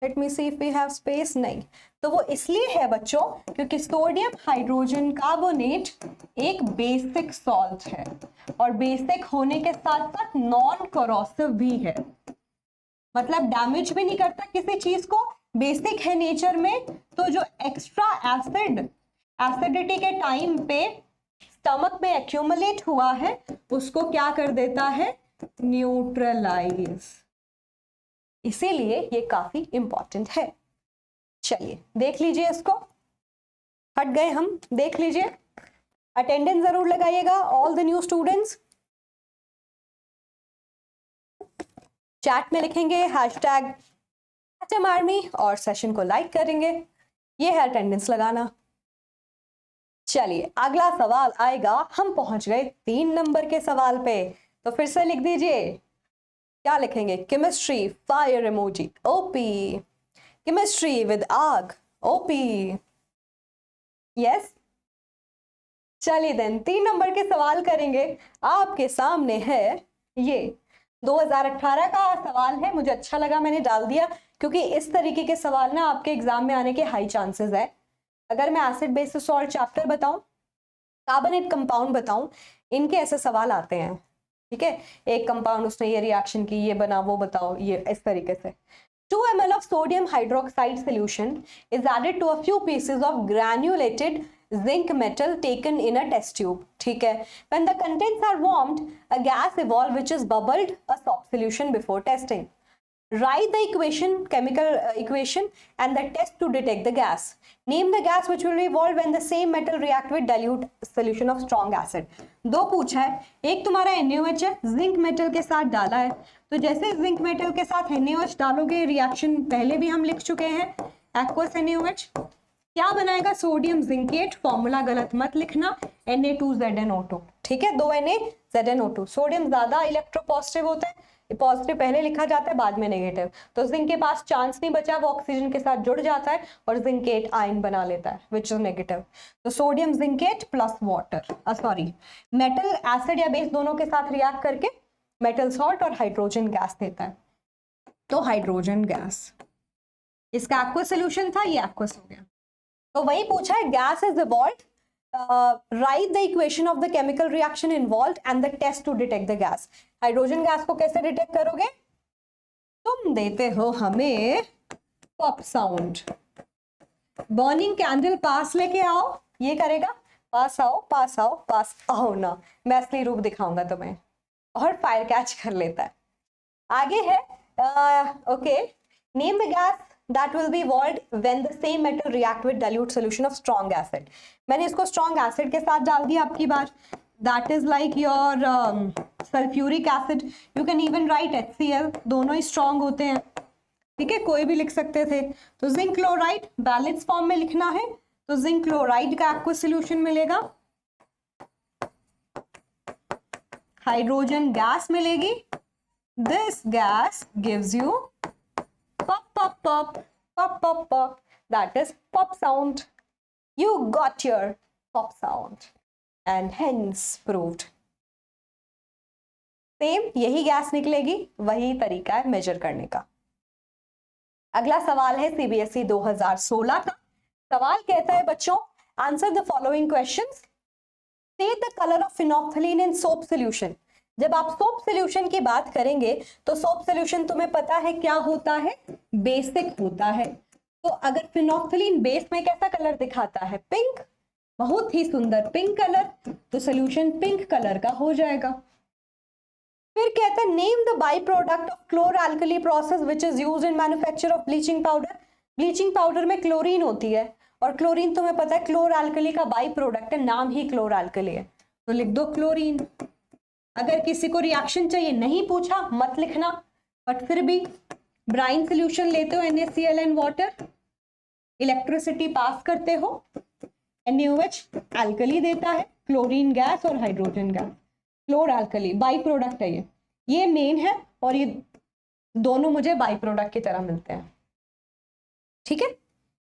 Let me see if we have space. नहीं, तो वो इसलिए है बच्चों क्योंकि सोडियम हाइड्रोजन कार्बोनेट एक बेसिक सॉल्ट है, और बेसिक होने के साथ साथ नॉन कोरोसिव भी है, मतलब डैमेज भी नहीं करता किसी चीज को, बेसिक है नेचर में, तो जो एक्स्ट्रा एसिडिटी के टाइम पे स्टमक में एक्यूमुलेट हुआ है उसको क्या कर देता है, न्यूट्रलाइज। इसीलिए ये काफी इंपॉर्टेंट है। चलिए देख लीजिए, इसको हट गए हम, देख लीजिए, अटेंडेंस जरूर लगाइएगा all the new students. Chat में लिखेंगे हैशटैग एचएम आर्मी और सेशन को लाइक करेंगे, ये है अटेंडेंस लगाना। चलिए अगला सवाल आएगा, हम पहुंच गए 3 नंबर के सवाल पे, तो फिर से लिख दीजिए, क्या लिखेंगे, chemistry fire emoji OP, chemistry with आग ओपी, यस। चलिए देन 3 नंबर के सवाल करेंगे। आपके सामने है ये 2018 का सवाल है, मुझे अच्छा लगा मैंने डाल दिया, क्योंकि इस तरीके के सवाल ना आपके एग्जाम में आने के हाई चांसेस है। अगर मैं एसिड बेसिस सॉल्ट चैप्टर बताऊं, कार्बोनेट कंपाउंड बताऊं, इनके ऐसे सवाल आते हैं, ठीक है, एक कंपाउंड उसने ये रिएक्शन की, ये बना, वो बताओ, ये इस तरीके से। 2 ml of sodium hydroxide solution is added to a few pieces of granulated zinc metal taken in a test tube, ठीक है। When the contents are warmed, a gas evolves which is bubbled a soft solution before testing. Write the equation, chemical equation and the test to detect the gas. Name the gas which will evolve when the same metal react with dilute solution of strong acid. 2 पूछा है, एक तुम्हारा NaOH है, zinc metal के साथ डाला है, तो जैसे जिंक मेटल के साथ NaOH डालोगे, रिएक्शन पहले भी हम लिख चुके हैं, एक्वस NaOH क्या बनाएगा, सोडियम जिंकेट, फॉर्मूला गलत मत लिखना, Na2ZnO2, ठीक है, 2 NaZnO2। सोडियम ज्यादा इलेक्ट्रोपॉजिटिव होता है, पॉजिटिव पहले लिखा जाता है बाद में नेगेटिव, तो जिंक के पास चांस नहीं बचा, वो ऑक्सीजन के साथ जुड़ जाता है और जिंकेट आयन बना लेता है विच इज नेगेटिव। तो sodium zincate plus water, sorry metal acid या बेस दोनों के साथ रिएक्ट करके मेटल सॉल्ट और हाइड्रोजन गैस देता है, तो हाइड्रोजन गैस, इसका एक्वस सोल्यूशन था, ये एक्वस हो गया। तो वही पूछा है, gas is evolved, write the equation of the chemical reaction involved and the test to detect the gas. Hydrogen gas को कैसे डिटेक्ट करोगे, तुम देते हो हमें पॉप साउंड, बर्निंग कैंडल पास लेके आओ, ये करेगा, पास आओ पास आओ पास आओ ना, मैं असली रूप दिखाऊंगा तुम्हें, और फायर कैच कर लेता है। आगे है okay, name the gas that will be evolved when the same metal react with dilute solution of strong acid. मैंने इसको strong acid के साथ डाल दिया आपकी बार, that is like your sulfuric acid, you can even write HCl, दोनों ही strong होते हैं, ठीक है, कोई भी लिख सकते थे। तो जिंक क्लोराइड बैलेंस फॉर्म में लिखना है, तो जिंक क्लोराइड का आपको सोल्यूशन मिलेगा, हाइड्रोजन गैस मिलेगी, this gas gives you pop pop pop pop pop pop, that is pop sound. You got your pop sound and hence proved. Same यही gas निकलेगी, वही तरीका है मेजर करने का। अगला सवाल है सीबीएसई 2016 का। सवाल कहता है बच्चों, आंसर द फॉलोइंग क्वेश्चंस, से the colour of phenolphthalein in soap solution. जब आप सोप सोल्यूशन की बात करेंगे तो सोप सोल्यूशन तुम्हें पता है क्या होता है, बेसिक होता है, तो अगर फिनोल्फथलीन बेस में कैसा कलर दिखाता है, पिंक, बहुत ही सुंदर पिंक कलर, तो सोल्यूशन पिंक कलर का हो जाएगा। फिर कहते हैं name the by product of chlor alkali process which is used in manufacture of bleaching powder. Bleaching powder में क्लोरीन होती है, और क्लोरीन तुम्हें पता है क्लोर एल्कली का बाई प्रोडक्ट है, नाम ही क्लोर एल्कली है, तो लिख दो क्लोरीन। अगर किसी को रिएक्शन चाहिए, नहीं पूछा मत लिखना, बट फिर भी ब्राइन सोल्यूशन लेते हो NaCl and water, electricity pass करते हो, NaOH एल्कली देता है, क्लोरीन गैस और hydrogen gas, chlor alkali by product है, ये मेन है, और ये दोनों मुझे बाई प्रोडक्ट की तरह मिलते हैं, ठीक है।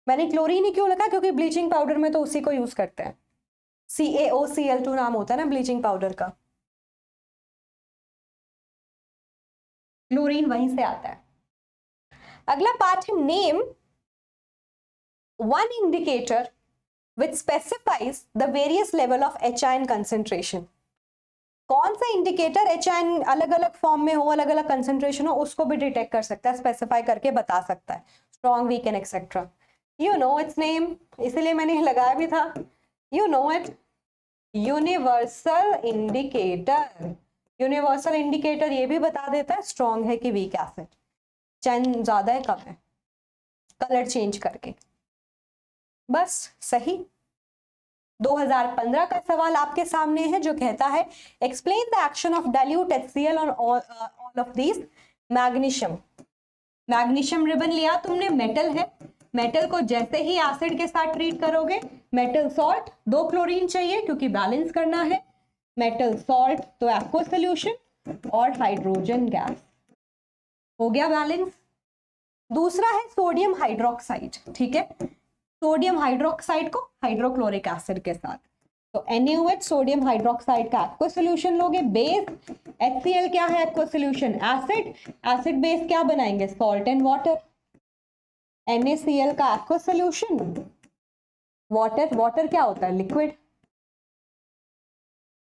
मैंने क्लोरीन ही क्यों लिखा, क्योंकि ब्लीचिंग पाउडर में तो उसी को यूज करते हैं, CaOCl2 नाम होता है ना ब्लीचिंग पाउडर का, क्लोरीन वहीं से आता है। अगला पार्ट है name one indicator which specifies the various level of HIN concentration. कौन सा इंडिकेटर HIN अलग अलग फॉर्म में हो, अलग अलग कंसेंट्रेशन हो, उसको भी डिटेक्ट कर सकता है, स्पेसिफाई करके बता सकता है, strong week and etcetera, you know it's name, इसीलिए मैंने लगाया भी था, you know it, universal indicator, universal indicator ये भी बता देता है स्ट्रॉन्ग है कि वीक एसिड, चैन ज्यादा है कम है, कलर चेंज करके। बस सही। 2015 का सवाल आपके सामने है जो कहता है explain the action of dilute HCl on all of these. Magnesium, magnesium ribbon लिया तुमने, मेटल है, मेटल को जैसे ही एसिड के साथ ट्रीट करोगे, मेटल सॉल्ट, 2 क्लोरीन चाहिए क्योंकि बैलेंस करना है, मेटल सॉल्ट तो एक्वस सॉल्यूशन और हाइड्रोजन गैस, हो गया बैलेंस। दूसरा है सोडियम हाइड्रोक्साइड, ठीक है, सोडियम हाइड्रोक्साइड को हाइड्रोक्लोरिक एसिड के साथ, तो NaOH सोडियम हाइड्रोक्साइड का एक्वस सॉल्यूशन लोगे। बेस HCl क्या है aqueous solution, acid, acid base क्या बनाएंगे, सॉल्ट एंड वाटर। NaCl का एक्वस सॉल्यूशन, वाटर, वाटर क्या होता है, लिक्विड।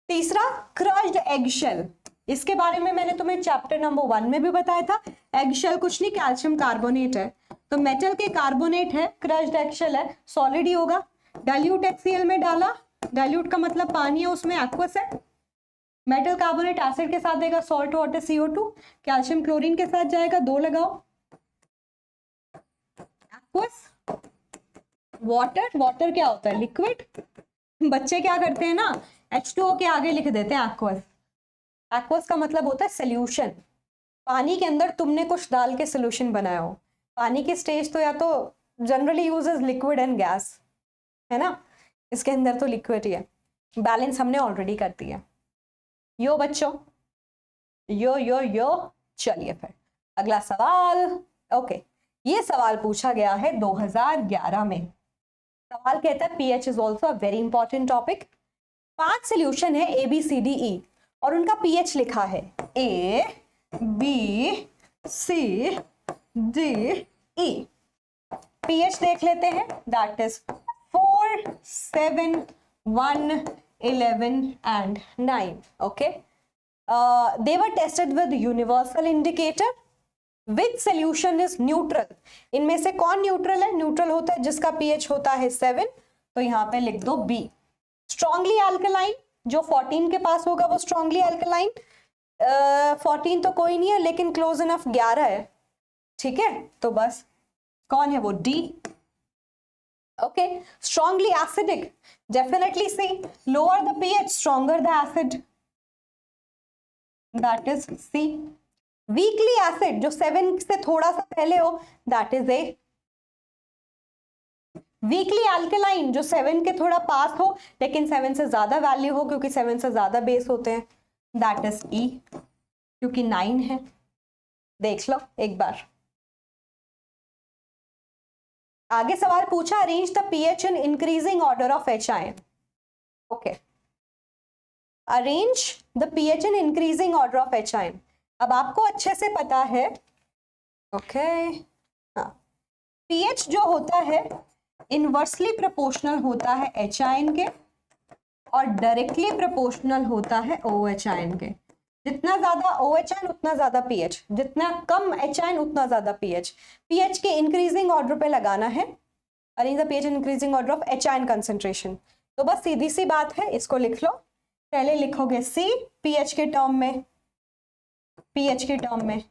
तीसरा क्रश्ड एगशेल, इसके बारे में मैंने तुम्हें चैप्टर नंबर 1 में भी बताया था। एगशेल कुछ नहीं, कैल्शियम कार्बोनेट है, तो मेटल के कार्बोनेट है, क्रश्ड एगशेल है, सॉलिड ही होगा। डाइल्यूट HCl में डाला, डाइल्यूट का मतलब पानी है, उसमें एक्वस है, मेटल कार्बोनेट एसिड के साथ देगा salt water CO2, calcium chlorine के साथ जाएगा, 2 लगाओ, एक्वस, वाटर, वाटर क्या होता है, लिक्विड। बच्चे क्या करते हैं ना, H2O के आगे लिख देते हैं एक्वस, एक्वस का मतलब होता है सोल्यूशन, पानी के अंदर तुमने कुछ डाल के सोल्यूशन बनाया हो। पानी की स्टेज तो या तो generally uses liquid and gas, है ना, इसके अंदर तो लिक्विड ही है, बैलेंस हमने ऑलरेडी कर दिया। यो बच्चों, यो, चलिए फिर अगला सवाल। ओके, ये सवाल पूछा गया है 2011 में। सवाल कहता है pH is also a very important topic. 5 solution है ABCDE और उनका pH लिखा है ABCDE। pH देख लेते हैं, that is 4, 7, 1, 11 and 9. Okay, they were tested with universal indicator. Which solution is neutral? इनमें से कौन न्यूट्रल है, न्यूट्रल होता है जिसका pH होता है 7, तो यहाँ पे लिख दो B। स्ट्रॉन्गली अल्कलाइन, जो 14 के पास होगा वो स्ट्रॉन्गली अल्कलाइन, 14 तो कोई नहीं है लेकिन क्लोज इनफ 11 है, ठीक है, तो बस कौन है वो D। Okay, strongly acidic, definitely C, lower the pH stronger the acid, that is C। Weekly acid, जो 7 से थोड़ा सा पहले हो, that is A। Weekly alkaline, जो 7 के थोड़ा पास हो लेकिन 7 से ज्यादा वैल्यू हो क्योंकि 7 से ज्यादा बेस होते हैं, दैट इज E, क्योंकि 9 है। देख लो एक बार। आगे सवाल पूछा, arrange the pH in increasing order of H ion. Okay, arrange the pH in increasing order of H ion. अब आपको अच्छे से पता है, ओके, हाँ, pH जो होता है इनवर्सली प्रोपोर्शनल होता है H आयन के और डायरेक्टली प्रोपोर्शनल होता है OH आयन के। जितना ज्यादा OH आयन उतना ज्यादा pH, जितना कम H आयन उतना ज्यादा pH। pH के इंक्रीजिंग ऑर्डर पे लगाना है, arrange the pH in increasing order of H ion concentration. तो बस सीधी सी बात है, इसको लिख लो। पहले लिखोगे C pH के टर्म में, pH के टर्म में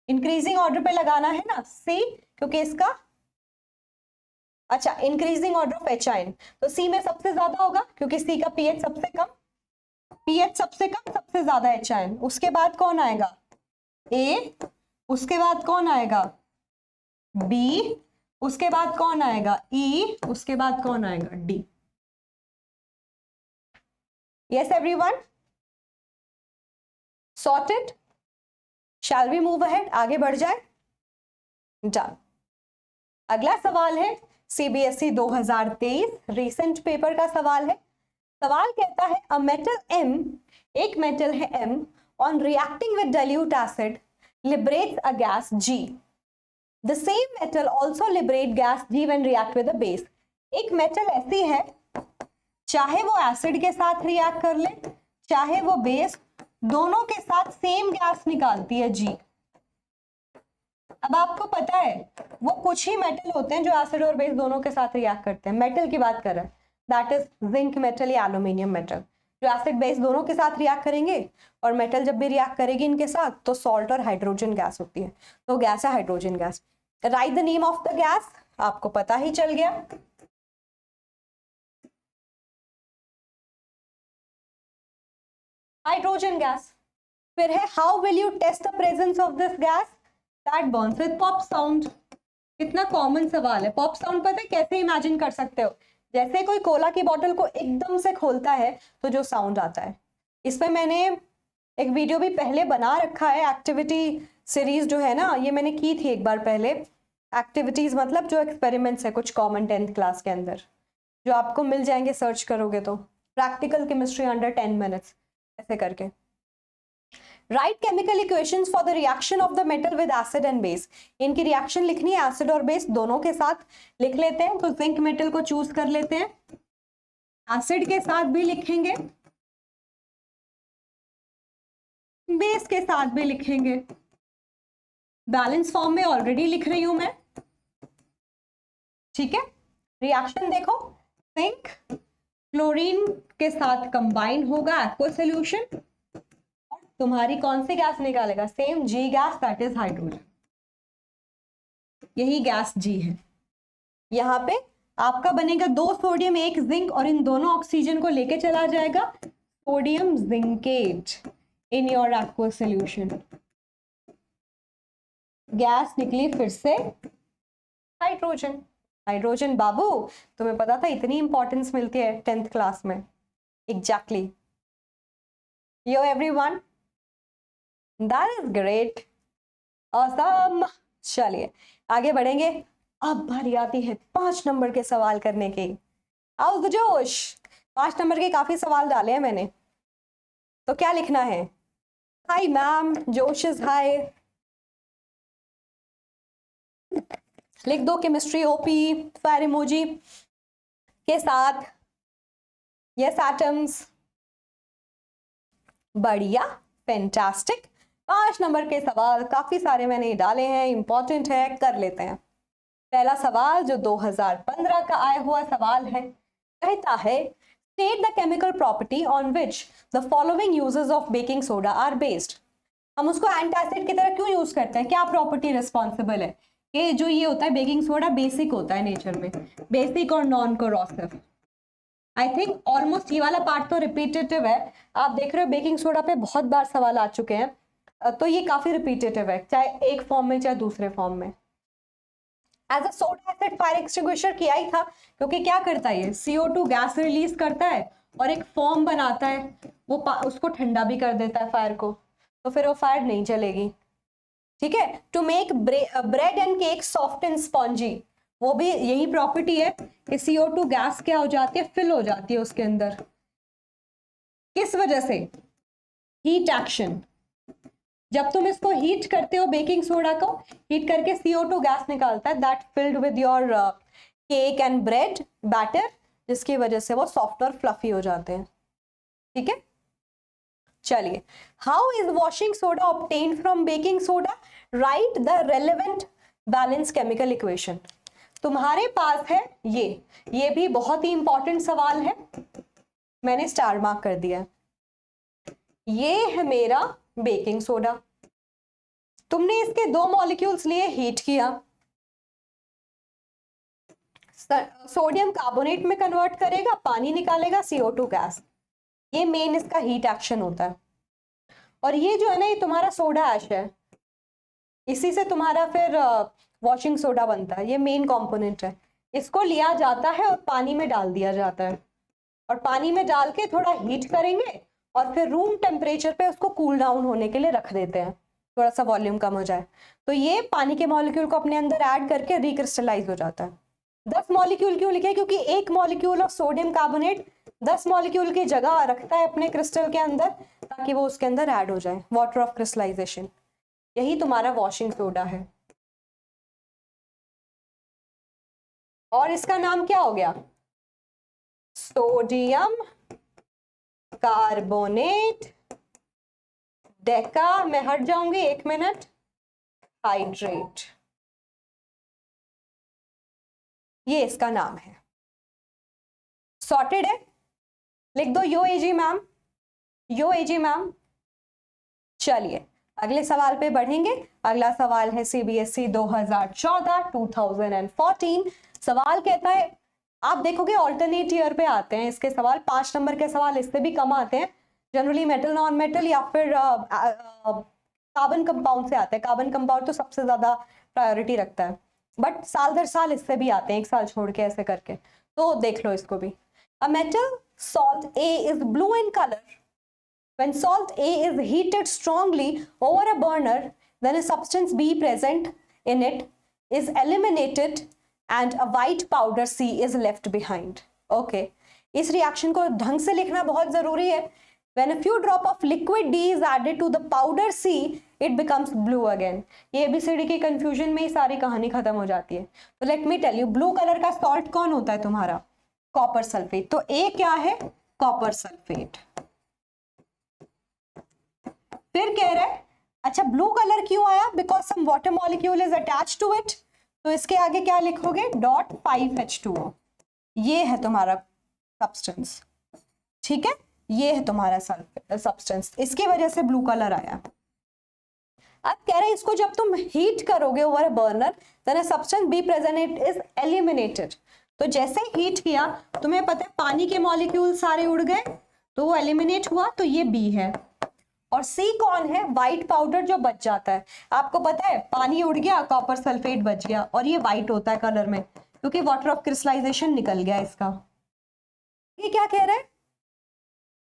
इंक्रीजिंग ऑर्डर पे लगाना है ना C, क्योंकि इसका, अच्छा, increasing order of H ion, तो C में सबसे ज्यादा होगा क्योंकि C का pH सबसे कम, pH सबसे कम सबसे ज्यादा H आयन। उसके बाद कौन आएगा A, उसके बाद कौन आएगा B, उसके बाद कौन आएगा E, उसके बाद कौन आएगा D। Yes everyone, sorted, shall we move ahead, आगे बढ़ जाए, डन। अगला सवाल है CBSE 2023 रीसेंट पेपर का सवाल है। सवाल कहता है अ मेटल M, एक मेटल है M, on reacting with dilute acid liberates a gas G। The same metal also liberate gas G when react with a base. एक मेटल ऐसी है, चाहे वो एसिड के साथ रिएक्ट कर ले चाहे वो बेस, दोनों के साथ सेम गैस निकालती है G। अब आपको पता है वो कुछ ही मेटल होते हैं जो एसिड और बेस दोनों के साथ रिएक्ट करते हैं, मेटल की बात कर रहा है, दैट इज जिंक मेटल या एल्यूमिनियम मेटल, जो एसिड बेस दोनों के साथ रिएक्ट करेंगे, और मेटल जब भी रिएक्ट करेगी इनके साथ तो सॉल्ट और हाइड्रोजन गैस होती है, तो गैस है hydrogen gas. Write the name of the gas, आपको पता ही चल गया, हाइड्रोजन गैस। फिर है how will you test the presence of this gas, that burns with pop sound. कितना कॉमन सवाल है, पॉप साउंड पता है कैसे इमेजिन कर सकते हो, जैसे कोई कोला की बोतल को एकदम से खोलता है तो जो साउंड आता है। इस पे मैंने एक वीडियो भी पहले बना रखा है, एक्टिविटी सीरीज जो है ना, ये मैंने की थी एक बार पहले। एक्टिविटीज मतलब जो एक्सपेरिमेंट्स है कुछ कॉमन 10th क्लास के अंदर, जो आपको मिल जाएंगे सर्च करोगे तो, प्रैक्टिकल केमिस्ट्री अंडर 10 मिनट्स ऐसे करके। Right chemical equations for the reaction of the metal with acid and base, इनकी रिएक्शन लिखनी है एसिड और बेस दोनों के साथ लिख लेते हैं। तो जिंक मेटल को चूज कर लेते हैं, एसिड के साथ भी लिखेंगे, बेस के साथ भी लिखेंगे, बैलेंस फॉर्म में ऑलरेडी लिख रही हूं मैं, ठीक है। रिएक्शन देखो, जिंक क्लोरीन के साथ कंबाइन होगा एक्वा सॉल्यूशन, तुम्हारी कौन सी गैस निकालेगा, same G gas, that is hydrogen. यही गैस जी है। यहां पे आपका बनेगा 2 सोडियम 1 जिंक, और इन दोनों ऑक्सीजन को लेके चला जाएगा sodium zincate in your aqua solution. Gas निकली फिर से हाइड्रोजन। हाइड्रोजन बाबू, तुम्हें पता था इतनी इंपॉर्टेंस मिलती है 10th क्लास में, exactly. Yo everyone, that is great, awesome. चलिए आगे बढ़ेंगे, अब बारी आती है 5 नंबर के सवाल करने की। आओ जोश, 5 नंबर के काफी सवाल डाले हैं मैंने, तो क्या लिखना है, हाय मैम, जोश इज हाय, लिख दो केमिस्ट्री ओपी फायर इमोजी के साथ, यस एटम्स, बढ़िया, फैंटास्टिक। 5 नंबर के सवाल काफी सारे मैंने डाले हैं, इंपॉर्टेंट है, कर लेते हैं। पहला सवाल जो 2015 का आया हुआ सवाल है, कहता है state the chemical property on which the following uses of baking soda are based. हम उसको एंटासिड की तरह क्यों यूज करते हैं, क्या प्रॉपर्टी रिस्पॉन्सिबल है, कि जो ये होता है बेकिंग सोडा बेसिक होता है नेचर में, बेसिक और non corrosive. I think almost ये वाला पार्ट तो रिपीटेटिव है, आप देख रहे हो बेकिंग सोडा पे बहुत बार सवाल आ चुके हैं, तो ये काफी रिपीटेटिव है, चाहे एक फॉर्म में चाहे दूसरे फॉर्म में। As a soda acid fire extinguisher किया ही था, क्योंकि क्या करता है ये CO2 गैस रिलीज करता है और एक फॉर्म बनाता है, वो उसको ठंडा भी कर देता है फायर को, तो फिर वो फायर नहीं चलेगी, ठीक है। To make bread and cake soft and spongy, वो भी यही प्रॉपर्टी है कि CO2 गैस क्या हो जाती है, फिल हो जाती है उसके अंदर, किस वजह से, हीट एक्शन। जब तुम इसको हीट करते हो, बेकिंग सोडा को हीट करके CO2 गैस निकालता है, that filled with your cake and bread batter, जिसकी वजह से वो सॉफ्ट और फ्लफी हो जाते हैं, ठीक है। चलिए, how is washing soda obtained from baking soda, right the relevant balance chemical equation. तुम्हारे पास है ये भी बहुत ही इंपॉर्टेंट सवाल है, मैंने स्टार मार्क कर दिया। ये है मेरा बेकिंग सोडा, तुमने इसके 2 मॉलिक्यूल्स लिए, हीट किया, सोडियम कार्बोनेट में कन्वर्ट करेगा, पानी निकालेगा, CO2 गैस, ये मेन इसका हीट एक्शन होता है। और ये जो है ना, ये तुम्हारा सोडा ऐश है, इसी से तुम्हारा फिर वॉशिंग सोडा बनता है, ये मेन कंपोनेंट है। इसको लिया जाता है और पानी में डाल दिया जाता है, और पानी में डाल के थोड़ा हीट करेंगे और फिर रूम टेम्परेचर पे उसको कूल डाउन होने के लिए रख देते हैं, थोड़ा सा वॉल्यूम कम हो जाए, तो ये पानी के मॉलिक्यूल को अपने अंदर ऐड करके रिक्रिस्टलाइज हो जाता है। 10 मॉलिक्यूल क्यों लिखे, क्योंकि एक molecule of sodium carbonate 10 molecule की जगह रखता है अपने क्रिस्टल के अंदर, ताकि वो उसके अंदर ऐड हो जाए, वाटर ऑफ क्रिस्टलाइजेशन। यही तुम्हारा वॉशिंग सोडा है। और इसका नाम क्या हो गया, सोडियम कार्बोनेट डेका, मैं हट जाऊंगी 1 मिनट, हाइड्रेट, ये इसका नाम है, सॉर्टेड है, लिख दो यो एजी मैम, यो एजी मैम। चलिए अगले सवाल पे बढ़ेंगे। अगला सवाल है सीबीएसई 2014 सवाल कहता है, आप देखोगे ऑल्टरनेट ईयर पे आते हैं इसके सवाल, 5 नंबर के सवाल इससे भी कम आते हैं, जनरली मेटल नॉन मेटल या फिर कार्बन कंपाउंड से आते हैं। कार्बन कंपाउंड तो सबसे ज्यादा प्रायोरिटी रखता है, बट साल दर साल इससे भी आते हैं, एक साल छोड़ के ऐसे करके, तो देख लो इसको भी। A metal salt A is blue in color. When salt A is heated strongly over a burner, then a substance B present in it is eliminated and a white powder C is left behind. Okay. इस reaction को ढंग से लिखना बहुत जरूरी है। When a few drop of liquid D is added to the powder C, it becomes blue again. ये ABCD की कंफ्यूजन में ही सारी कहानी खत्म हो जाती है। तो let me tell you, blue colour का सॉल्ट कौन होता है तुम्हारा? Copper sulphate. तो ए क्या है? Copper sulphate. फिर कह रहा है अच्छा ब्लू कलर क्यों आया? Because some water molecule is attach to it. तो इसके आगे क्या लिखोगे? .5H2O। ये है तुम्हारा सब्सटेंस, ठीक है, ये है तुम्हारा सब्सटेंस, इसकी वजह से ब्लू कलर आया। अब कह रहे हैं इसको जब तुम हीट करोगे over a burner, then a substance be present is eliminated. तो जैसे हीट किया, तुम्हें पता है पानी के मॉलिक्यूल सारे उड़ गए, तो वो एलिमिनेट हुआ, तो ये बी है। और सी कौन है? व्हाइट पाउडर जो बच जाता है। आपको पता है पानी उड़ गया, कॉपर सल्फेट बच गया, और ये व्हाइट होता है कलर में, क्योंकि वाटर ऑफ क्रिस्टलाइजेशन निकल गया इसका। ये क्या कह रहा है?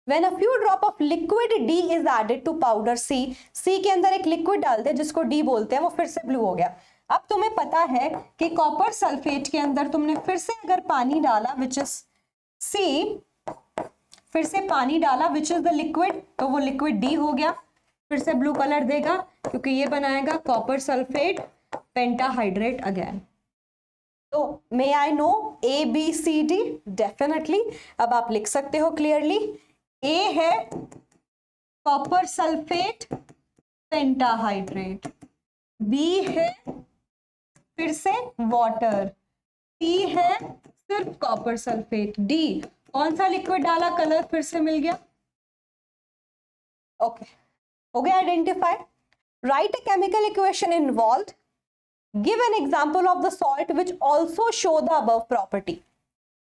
When a few drop of liquid D is added to powder C, C के अंदर एक लिक्विड डालते हैं जिसको D बोलते हैं, वो फिर से ब्लू हो गया। अब तुम्हें पता है कि कॉपर सल्फेट के अंदर तुमने फिर से अगर पानी डाला विच इज C, फिर से पानी डाला विच इज द लिक्विड, तो वो लिक्विड D हो गया, फिर से ब्लू कलर देगा, क्योंकि ये बनाएगा कॉपर सल्फेट पेंटाहाइड्रेट अगेन। तो मे आई नो ABCD? डेफिनेटली। अब आप लिख सकते हो क्लियरली, ए है कॉपर सल्फेट पेंटाहाइड्रेट, बी है फिर से वाटर, सी है सिर्फ कॉपर सल्फेट, डी कौन सा लिक्विड डाला, कलर फिर से मिल गया। ओके, हो गया identify. Right a chemical equation involve, give an example of the salt which also show the above property.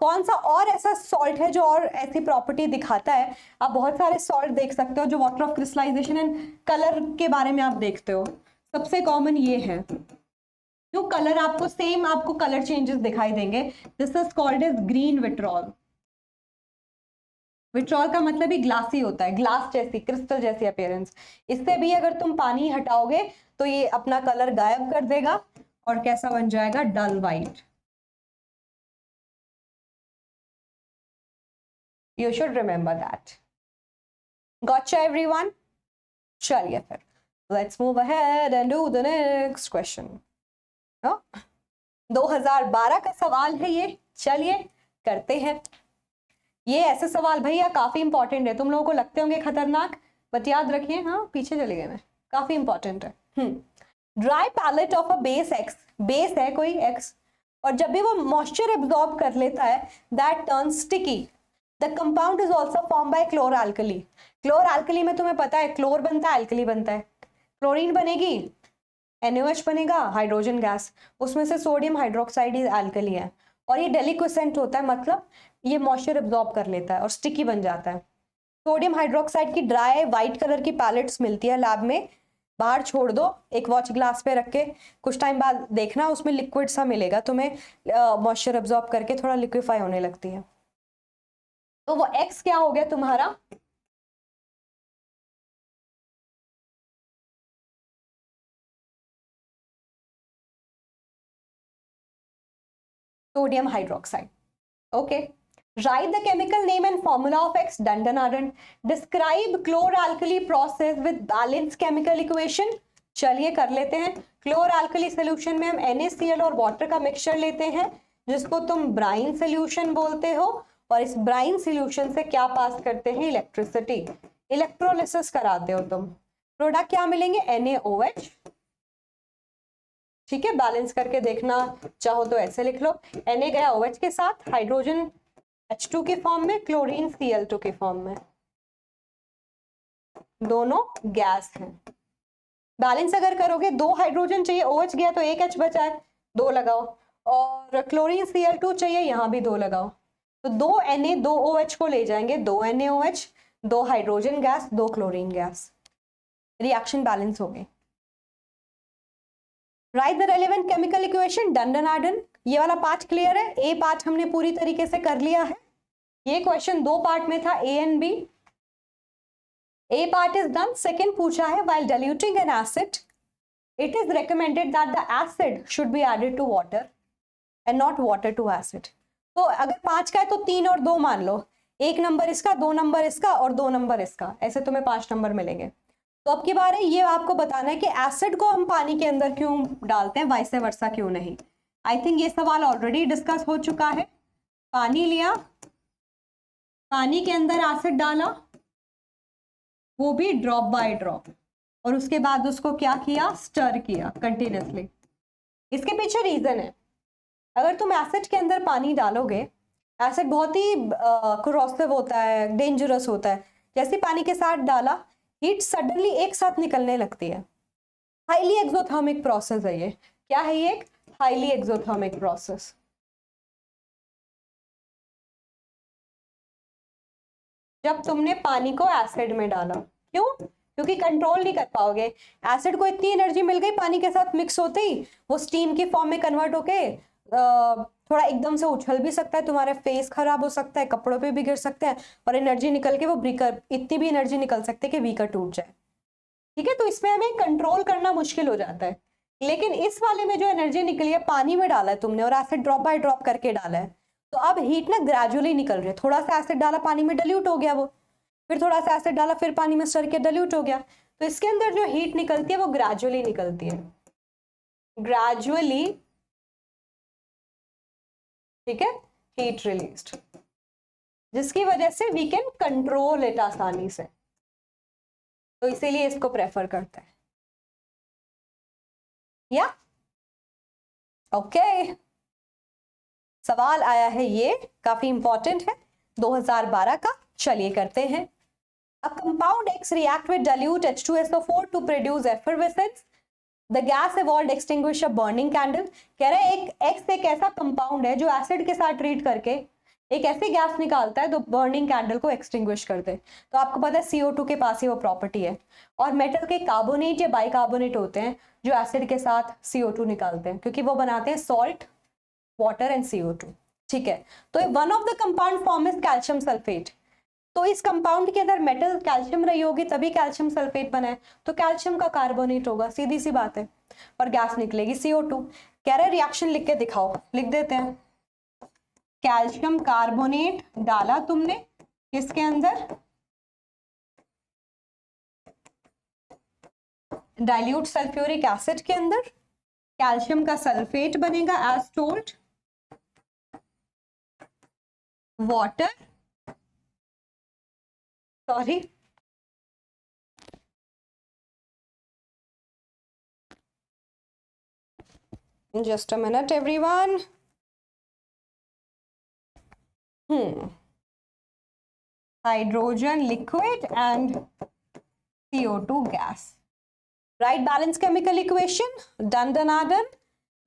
कौन सा और ऐसा सॉल्ट है जो और ऐसी प्रॉपर्टी दिखाता है? आप बहुत सारे सॉल्ट देख सकते हो जो water of crystallisation and colour के बारे में आप देखते हो। सबसे कॉमन ये है, जो कलर आपको सेम आपको कलर चेंजेस दिखाई देंगे। This is called as green vitriol. Vitriol का मतलब ही ग्लासी होता है, ग्लास जैसी, क्रिस्टल जैसी अपीयरेंस। इससे भी अगर तुम पानी हटाओगे तो ये अपना कलर गायब कर देगा और कैसा बन जाएगा? डल white. You should remember that. Gotcha everyone? चलिए फिर let's move ahead and do the next question. 2012 का सवाल है ये, चलिए करते हैं। ये ऐसे सवाल भैया काफी इंपॉर्टेंट है, तुम लोगों को लगते होंगे खतरनाक, बट याद रखिए, हाँ पीछे चले गए मैं, काफी इंपॉर्टेंट है। Dry pellet of a base X, base है कोई एक्स, और जब भी वो मॉइस्चर एब्जॉर्ब कर लेता है that turn sticky. The compound is also formed by chloralkali. Chloralkali में तुम्हें पता है क्लोर बनता है, अल्कली बनता है। क्लोरीन बनेगी, NaOH बनेगा, हाइड्रोजन गैस, उसमें से सोडियम हाइड्रोक्साइड अल्कली है, और ये डेलिक्वेसेंट होता है, मतलब ये मॉइस्चर एब्जॉर्ब कर लेता है और स्टिकी बन जाता है। सोडियम हाइड्रोक्साइड की ड्राई व्हाइट कलर की पैलेट्स मिलती है लैब में, बाहर छोड़ दो एक वॉच ग्लास पे रख के, कुछ टाइम बाद देखना उसमें लिक्विड सा मिलेगा तुम्हें, मॉइस्चर एब्जॉर्ब करके थोड़ा लिक्विफाई होने लगती है। तो वो X क्या हो गया तुम्हारा? Sodium hydroxide. Okay, write the chemical name and formula of X, डन डन आर। Describe chlor alkali process with balance chemical equation. चलिए कर लेते हैं। क्लोर-अल्कली सोल्यूशन में हम NaCl और वाटर का मिक्सचर लेते हैं, जिसको तुम ब्राइन सोल्यूशन बोलते हो, और इस ब्राइन सोल्यूशन से क्या पास करते हैं? इलेक्ट्रिसिटी। इलेक्ट्रोलिसिस कराते हो तुम, प्रोडक्ट क्या मिलेंगे? NaOH। ठीक है, बैलेंस करके देखना चाहो तो ऐसे लिख लो, Na गया OH के साथ, हाइड्रोजन H2 के फॉर्म में, क्लोरीन Cl2 के फॉर्म में, दोनों गैस हैं। बैलेंस अगर करोगे, 2 हाइड्रोजन चाहिए, OH गया तो 1 H बचा है, 2 लगाओ, और क्लोरीन Cl2 चाहिए, यहां भी 2 लगाओ, तो 2 Na 2 OH को ले जाएंगे, 2 NaOH, 2 hydrogen gas, 2 chlorine gas, reaction balance हो गई। Right the relevant chemical equation, done. ये वाला पार्ट क्लियर है, ए पार्ट हमने पूरी तरीके से कर लिया है। ये क्वेश्चन 2 पार्ट में था, A and B. A part is done. Second पूछा है, while diluting an acid it is recommended that the acid should be added to water and not water to acid। तो अगर 5 का है तो 3 और 2 मान लो, 1 नंबर इसका, 2 नंबर इसका और 2 नंबर इसका, ऐसे तुम्हें 5 नंबर मिलेंगे। तो अब की बार है ये आपको बताना है कि एसिड को हम पानी के अंदर क्यों डालते हैं, वाइसे वर्सा क्यों नहीं। आई थिंक ये सवाल ऑलरेडी डिस्कस हो चुका है। पानी लिया, पानी के अंदर एसिड डाला, वो भी ड्रॉप बाय ड्रॉप, और उसके बाद उसको क्या किया, स्टर किया कंटिन्यूसली। इसके पीछे रीजन है, अगर तुम एसिड के अंदर पानी डालोगे, एसिड बहुत ही corrosive होता है, डेंजरस होता है, जैसे पानी के साथ डाला, हीट सडनली एक साथ निकलने लगती है। हाईली एक्सोथर्मिक प्रोसेस है ये। क्या है ये? एक हाईली एक्सोथर्मिक प्रोसेस। जब तुमने पानी को एसिड में डाला, क्यों? क्योंकि कंट्रोल नहीं कर पाओगे, एसिड को इतनी एनर्जी मिल गई, पानी के साथ मिक्स होते ही वो स्टीम की फॉर्म में कन्वर्ट होके थोड़ा एकदम से उछल भी सकता है, तुम्हारे फेस खराब हो सकता है, कपड़ों पे भी गिर सकते हैं, और एनर्जी निकल के वो ब्रेकर, इतनी भी एनर्जी निकल सकती है कि बीकर टूट जाए। ठीक है, तो इसमें हमें कंट्रोल करना मुश्किल हो जाता है। लेकिन इस वाले में जो एनर्जी निकली है, पानी में डाला है तुमने और एसिड ड्रॉप बाय ड्रॉप करके डाला है, तो अब हीट ना ग्रेजुअली निकल रही है। थोड़ा सा एसिड डाला, पानी में डिल्यूट हो गया वो, फिर थोड़ा सा एसिड डाला, फिर पानी में स्टर किया, डिल्यूट हो गया। तो इसके अंदर जो हीट निकलती है वो ग्रेजुअली निकलती है, ग्रेजुअली। ठीक है, हीट रिलीज्ड, जिसकी वजह से वी कैन कंट्रोल इट आसानी से, तो इसीलिए इसको प्रेफर करते हैं। या ओके, सवाल आया है, ये काफी इंपॉर्टेंट है, 2012 का। चलिए करते हैं। A compound X react with dilute H2SO4 to produce effervescence. The gas evolved extinguish a burning candle। कह रहे हैं एक X एक ऐसा कंपाउंड है जो एसिड के साथ ट्रीट करके एक ऐसी गैस निकालता है तो बर्निंग कैंडल को एक्सटिंग्विश कर दे। तो आपको पता है CO2 के पास ही वो प्रॉपर्टी है। और मेटल के कार्बोनेट या बाइकार्बोनेट होते हैं जो एसिड के साथ CO2 निकालते हैं, क्योंकि वो बनाते हैं सॉल्ट, वाटर एंड CO2। ठीक है, तो one of the compound form is calcium sulphate. तो इस कंपाउंड के अंदर मेटल कैल्शियम रही होगी, तभी कैल्शियम सल्फेट बना है, तो कैल्शियम का कार्बोनेट होगा, सीधी सी बात है, और गैस निकलेगी CO2। कह रहे रिएक्शन लिख के दिखाओ, लिख देते हैं। कैल्शियम कार्बोनेट डाला तुमने किसके अंदर, डाइल्यूट सल्फ्यूरिक एसिड के अंदर, कैल्शियम का सल्फेट बनेगा as told, water, sorry just a minute everyone। Hydrogen liquid and CO2 gas. Right balance chemical equation, डन डनाडन।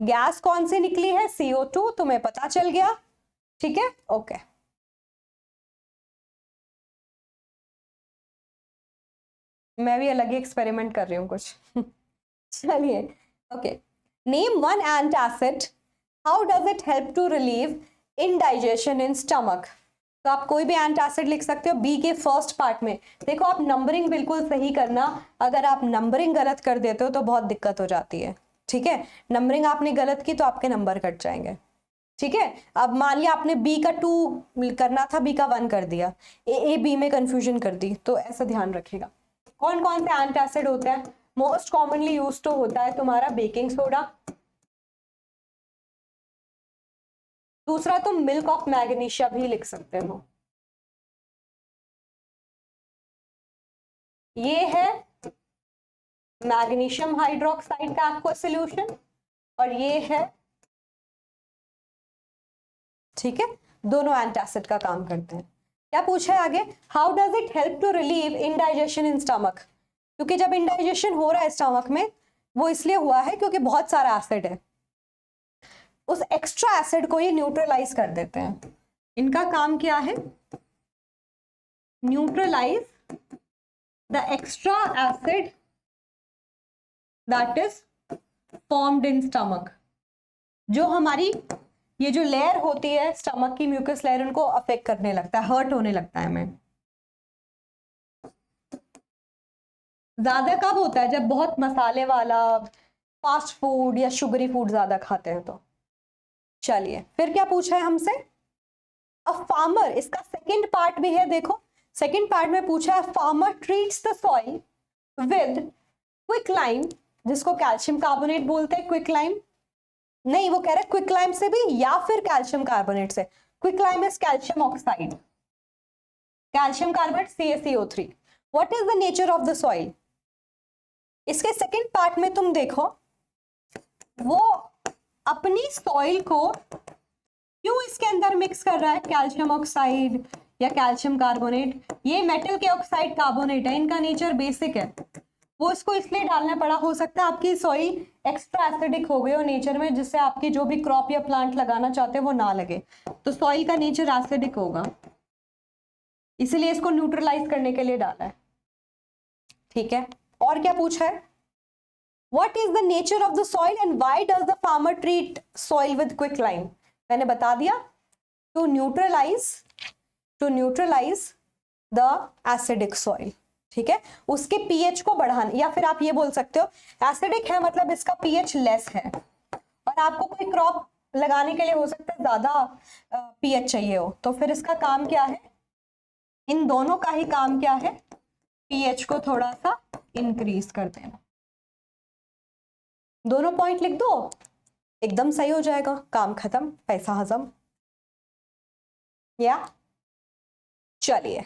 गैस कौन सी निकली है? CO2, तुम्हें पता चल गया। ठीक है, ओके। मैं भी अलग ही एक्सपेरिमेंट कर रही हूँ कुछ। चलिए, okay. Name one antacid, how does it help to relieve indigestion in stomach. तो आप कोई भी एंटासिड लिख सकते हो। बी के फर्स्ट पार्ट में देखो, आप नंबरिंग बिल्कुल सही करना, अगर आप नंबरिंग गलत कर देते हो तो बहुत दिक्कत हो जाती है। ठीक है, नंबरिंग आपने गलत की तो आपके नंबर कट जाएंगे। ठीक है, अब मान लिया आपने बी का 2 करना था, बी का 1 कर दिया, ए बी में कंफ्यूजन कर दी, तो ऐसा ध्यान रखिएगा। कौन कौन से एंटासिड होते हैं? मोस्ट कॉमनली यूज तो होता है तुम्हारा बेकिंग सोडा, दूसरा तुम मिल्क ऑफ मैग्नीशिया भी लिख सकते हो। ये है मैग्नीशियम हाइड्रोक्साइड का आपको सोल्यूशन, और ये है, ठीक है, दोनों एंटासिड का काम करते हैं। क्या पूछा है आगे, how does it help to relieve indigestion in stomach, क्योंकि जब इंडाइजेशन हो रहा है स्टमक में वो इसलिए हुआ है क्योंकि बहुत सारा एसिड है, उस एक्स्ट्रा एसिड को ये न्यूट्रलाइज कर देते हैं। इनका काम क्या है, neutralise the extra acid that is formed in stomach. जो हमारी ये जो लेयर होती है स्टमक की म्यूकस लेयर, उनको अफेक्ट करने लगता है, हर्ट होने लगता है हमें। ज्यादा कब होता है, जब बहुत मसाले वाला फास्ट फूड या शुगरी फूड ज्यादा खाते हैं तो। चलिए फिर क्या पूछा है हमसे, अ फार्मर, इसका सेकंड पार्ट भी है, देखो सेकंड पार्ट में पूछा है farmer treats the soil with quicklime, जिसको कैल्शियम कार्बोनेट बोलते हैं। क्विकलाइम नहीं, वो कह रहे हैं क्विकलाइम से भी या फिर कैल्शियम कार्बोनेट से। Quicklime is calcium oxide, calcium carbonate CaCO3। What is the nature of the soil, इसके सेकंड पार्ट में तुम देखो वो अपनी सॉइल को क्यों इसके अंदर मिक्स कर रहा है, कैल्शियम ऑक्साइड या कैल्शियम कार्बोनेट। ये मेटल के ऑक्साइड कार्बोनेट है, इनका नेचर बेसिक है, वो इसको इसलिए डालना पड़ा। हो सकता है आपकी सॉइल एक्स्ट्रा एसिडिक हो गई हो नेचर में, जिससे आपकी जो भी क्रॉप या प्लांट लगाना चाहते हैं वो ना लगे, तो सॉइल का नेचर एसिडिक होगा, इसीलिए इसको न्यूट्रलाइज करने के लिए डाला है। ठीक है, और क्या पूछा है, what is the nature of the soil and why does the farmer treat soil with quicklime. मैंने बता दिया, to neutralise the acidic soil. ठीक है, उसके पीएच को बढ़ाने, या फिर आप ये बोल सकते हो एसिडिक है मतलब इसका पीएच लेस है, और आपको कोई क्रॉप लगाने के लिए हो सकता है ज्यादा पीएच चाहिए हो, तो फिर इसका काम क्या है, इन दोनों का ही काम क्या है, पीएच को थोड़ा सा इंक्रीज कर देना। दोनों पॉइंट लिख दो, एकदम सही हो जाएगा, काम खत्म, पैसा हजम। या चलिए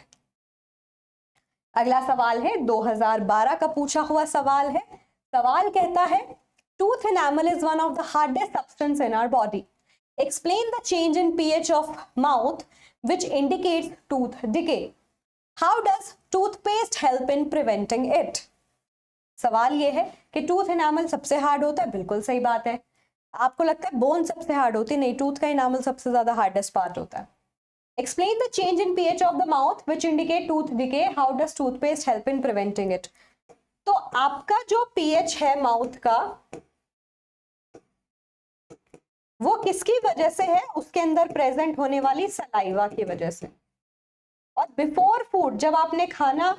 अगला सवाल है 2012 का पूछा हुआ सवाल है। सवाल कहता है tooth enamel is one of the hardest substance in our body, explain the change in pH of mouth which indicates tooth decay, how does toothpaste help in preventing it. सवाल ये है कि टूथ एनामल सबसे hard होता है, बिल्कुल सही बात है। आपको लगता है बोन सबसे हार्ड होती, नहीं, टूथ का एनामल सबसे ज्यादा हार्डेस्ट पार्ट होता है। Explain the change in pH of the mouth which indicate tooth decay. How does toothpaste help in preventing it? तो आपका जो pH है माउथ का, वो किसकी वजह से है, उसके अंदर प्रेजेंट होने वाली सलाइवा की वजह से। और बिफोर फूड जब आपने खाना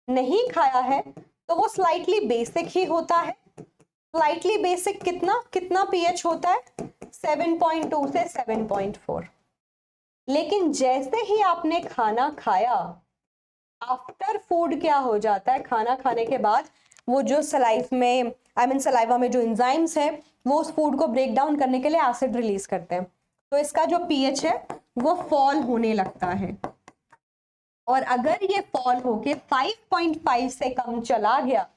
नहीं खाया है तो वो स्लाइटली बेसिक ही होता है। स्लाइटली बेसिक कितना pH होता है, 7.2 से 7.4। लेकिन जैसे ही आपने खाना खाया, आफ्टर फूड क्या हो जाता है, खाना खाने के बाद वो जो सलाइवा में जो एंजाइम्स है वो उस फूड को ब्रेक डाउन करने के लिए एसिड रिलीज करते हैं, तो इसका जो पीएच है वो फॉल होने लगता है। और अगर ये फॉल होके 5.5 से कम चला गया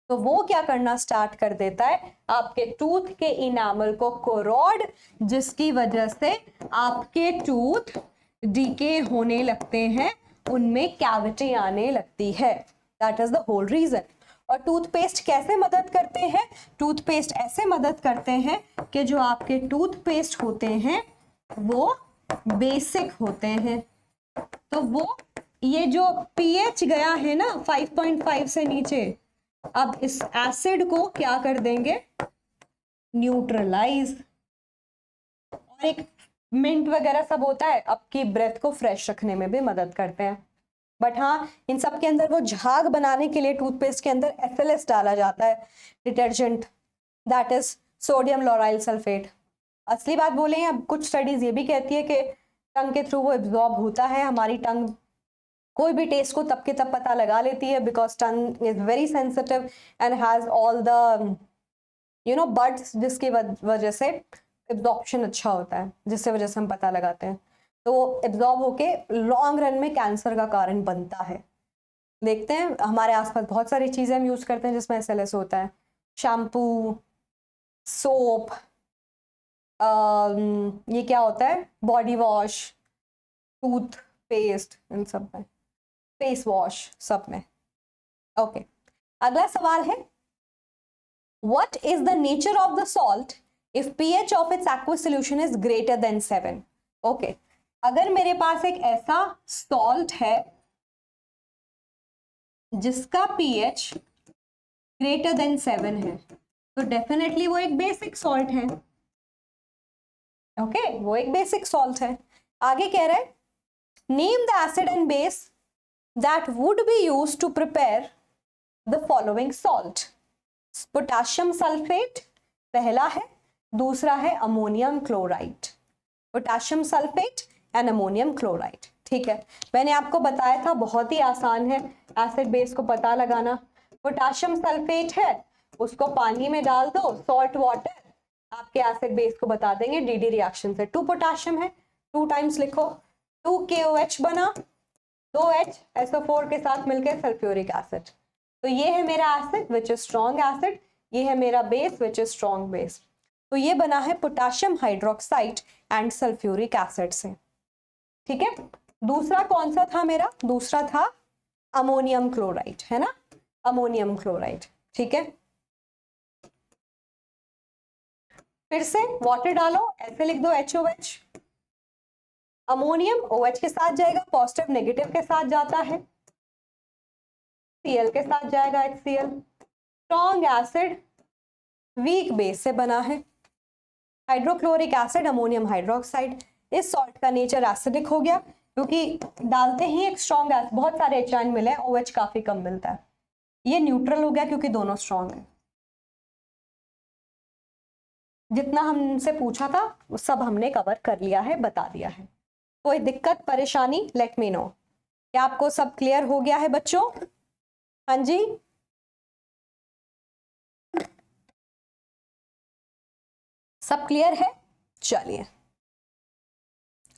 तो वो क्या करना स्टार्ट कर देता है, आपके टूथ के इनामल को कोरोड, जिसकी वजह से आपके टूथ डीके होने लगते हैं, उनमें कैविटी आने लगती है। That is the whole reason. और टूथपेस्ट कैसे मदद करते हैं, टूथपेस्ट ऐसे मदद करते हैं कि जो आपके टूथपेस्ट होते हैं वो बेसिक होते हैं, तो वो ये जो पीएच गया है ना 5.5 से नीचे, अब इस एसिड को क्या कर देंगे, न्यूट्रलाइज। और एक मिंट वगैरह सब होता है, आपकी ब्रेथ को फ्रेश रखने में भी मदद करते हैं। बट हाँ, इन सब के अंदर वो झाग बनाने के लिए टूथपेस्ट के अंदर SLS डाला जाता है, detergent, that is sodium lauryl sulphate. असली बात बोले, अब कुछ स्टडीज ये भी कहती है कि टंग के थ्रू वो एब्जॉर्ब होता है, हमारी टंग कोई भी टेस्ट को तब के तब पता लगा लेती है, because tongue is very sensitive and has all the buds, जिसकी वजह से एब्जॉर्प्शन अच्छा होता है, जिससे वजह से हम पता लगाते हैं। तो वो एब्जॉर्ब होके लॉन्ग रन में कैंसर का कारण बनता है। देखते हैं हमारे आसपास बहुत सारी चीजें हम यूज करते हैं जिसमें SLS होता है, शैम्पू, सोप, ये क्या होता है, बॉडी वॉश, टूथ पेस्ट, इन सब में, फेस वॉश सब में। ओके, अगला सवाल है, what is the nature of the salt if pH of its aqueous solution is greater than 7? Okay, अगर मेरे पास एक ऐसा सॉल्ट है जिसका pH ग्रेटर देन 7 है, तो डेफिनेटली वो एक बेसिक सॉल्ट है। ओके, वो एक बेसिक सॉल्ट है। आगे कह रहे हैं, name the acid and base that would be used to prepare the following salt. Potassium sulphate पहला है, दूसरा है ammonium chloride. Potassium sulphate and ammonium chloride, ठीक है। मैंने आपको बताया था बहुत ही आसान है एसिड बेस को पता लगाना। पोटाशियम सल्फेट है, उसको पानी में डाल दो, सॉल्ट वाटर, आपके एसिड बेस को बता देंगे डी रिएक्शन से। 2 पोटाशियम है, 2 टाइम्स लिखो, 2 KOH बना, 2 H SO4 के साथ मिलकर सल्फ्यूरिक एसिड। तो ये है मेरा acid which is strong acid, ये है मेरा base which is strong base. तो ये बना है potassium hydroxide and sulphuric acid से, ठीक है। दूसरा कौन सा था मेरा? दूसरा था अमोनियम क्लोराइड, है ना, अमोनियम क्लोराइड, ठीक है। फिर से वाटर डालो, ऐसे लिख दो HOH, अमोनियम OH के साथ जाएगा, पॉजिटिव नेगेटिव के साथ जाता है, Cl के साथ जाएगा HCl। Strong acid weak base से बना है, हाइड्रोक्लोरिक एसिड अमोनियम हाइड्रोक्साइड। इस सॉल्ट का नेचर एसिडिक हो गया क्योंकि डालते ही एक स्ट्रॉन्ग एसिड, बहुत सारे एच मिले हैं, OH काफी कम मिलता है। ये न्यूट्रल हो गया क्योंकि दोनों स्ट्रॉन्ग है। जितना हमसे पूछा था वो सब हमने कवर कर लिया है, बता दिया है। कोई दिक्कत परेशानी लेट मी नो। क्या आपको सब क्लियर हो गया है बच्चों? हाँ जी, सब क्लियर है? चलिए,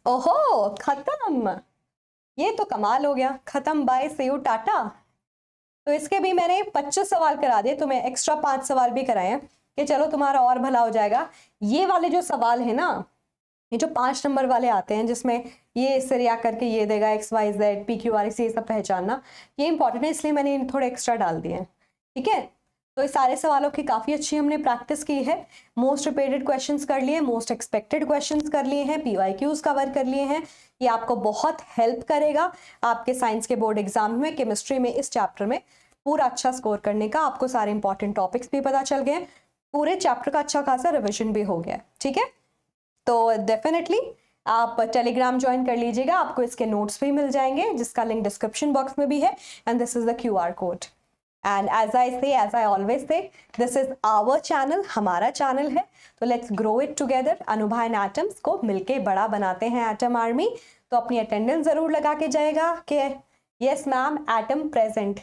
ओहो खत्म, ये तो कमाल हो गया, खत्म, बाय सी यू टाटा। तो इसके भी मैंने 25 सवाल करा दिए, तुम्हें एक्स्ट्रा 5 सवाल भी कराए हैं कि चलो तुम्हारा और भला हो जाएगा। ये वाले जो सवाल है ना, ये जो 5 नंबर वाले आते हैं जिसमें ये इससे रिएक्ट करके ये देगा XYZ PQRS, ये सब पहचानना, ये इंपॉर्टेंट है, इसलिए मैंने थोड़े एक्स्ट्रा डाल दिए हैं, ठीक है। तो इस सारे सवालों की काफ़ी अच्छी हमने प्रैक्टिस की है। मोस्ट रिपीटेड क्वेश्चंस कर लिए, मोस्ट एक्सपेक्टेड क्वेश्चंस कर लिए हैं, PYQs कवर कर लिए हैं। ये आपको बहुत हेल्प करेगा आपके साइंस के बोर्ड एग्जाम में, केमिस्ट्री में, इस चैप्टर में पूरा अच्छा स्कोर करने का। आपको सारे इंपॉर्टेंट टॉपिक्स भी पता चल गए, पूरे चैप्टर का अच्छा खासा रिविजन भी हो गया, ठीक है। तो डेफिनेटली आप टेलीग्राम ज्वाइन कर लीजिएगा, आपको इसके नोट्स भी मिल जाएंगे जिसका लिंक डिस्क्रिप्शन बॉक्स में भी है, and this is the QR code. And as I always say, this is our channel, हमारा चैनल है, तो let's grow it together. Anubha and atoms को मिलके बड़ा बनाते हैं एटम आर्मी। तो अपनी अटेंडेंस जरूर लगा के जाएगा कि yes ma'am atom present.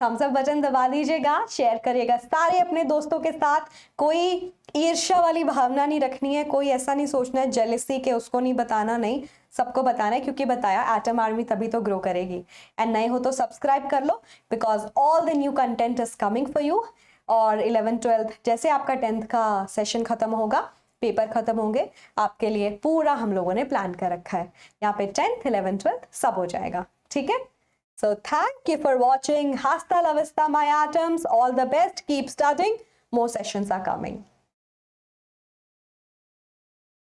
Thumbs up button दबा दीजिएगा, शेयर करिएगा सारे अपने दोस्तों के साथ। कोई ईर्ष्या वाली भावना नहीं रखनी है, कोई ऐसा नहीं सोचना है जेलिसी के उसको नहीं बताना, नहीं, सबको बताना है, क्योंकि बताया एटम आर्मी तभी तो ग्रो करेगी। एंड नए हो तो सब्सक्राइब कर लो, because all the new content is coming for you. और 11th 12th जैसे आपका 10th का सेशन खत्म होगा, पेपर खत्म होंगे, आपके लिए पूरा हम लोगों ने प्लान कर रखा है। यहाँ पे 10th 11th 12th सब हो जाएगा, ठीक है। So thank you for watching. Hasta la vista, my atoms. All the best. Keep studying. More sessions are coming.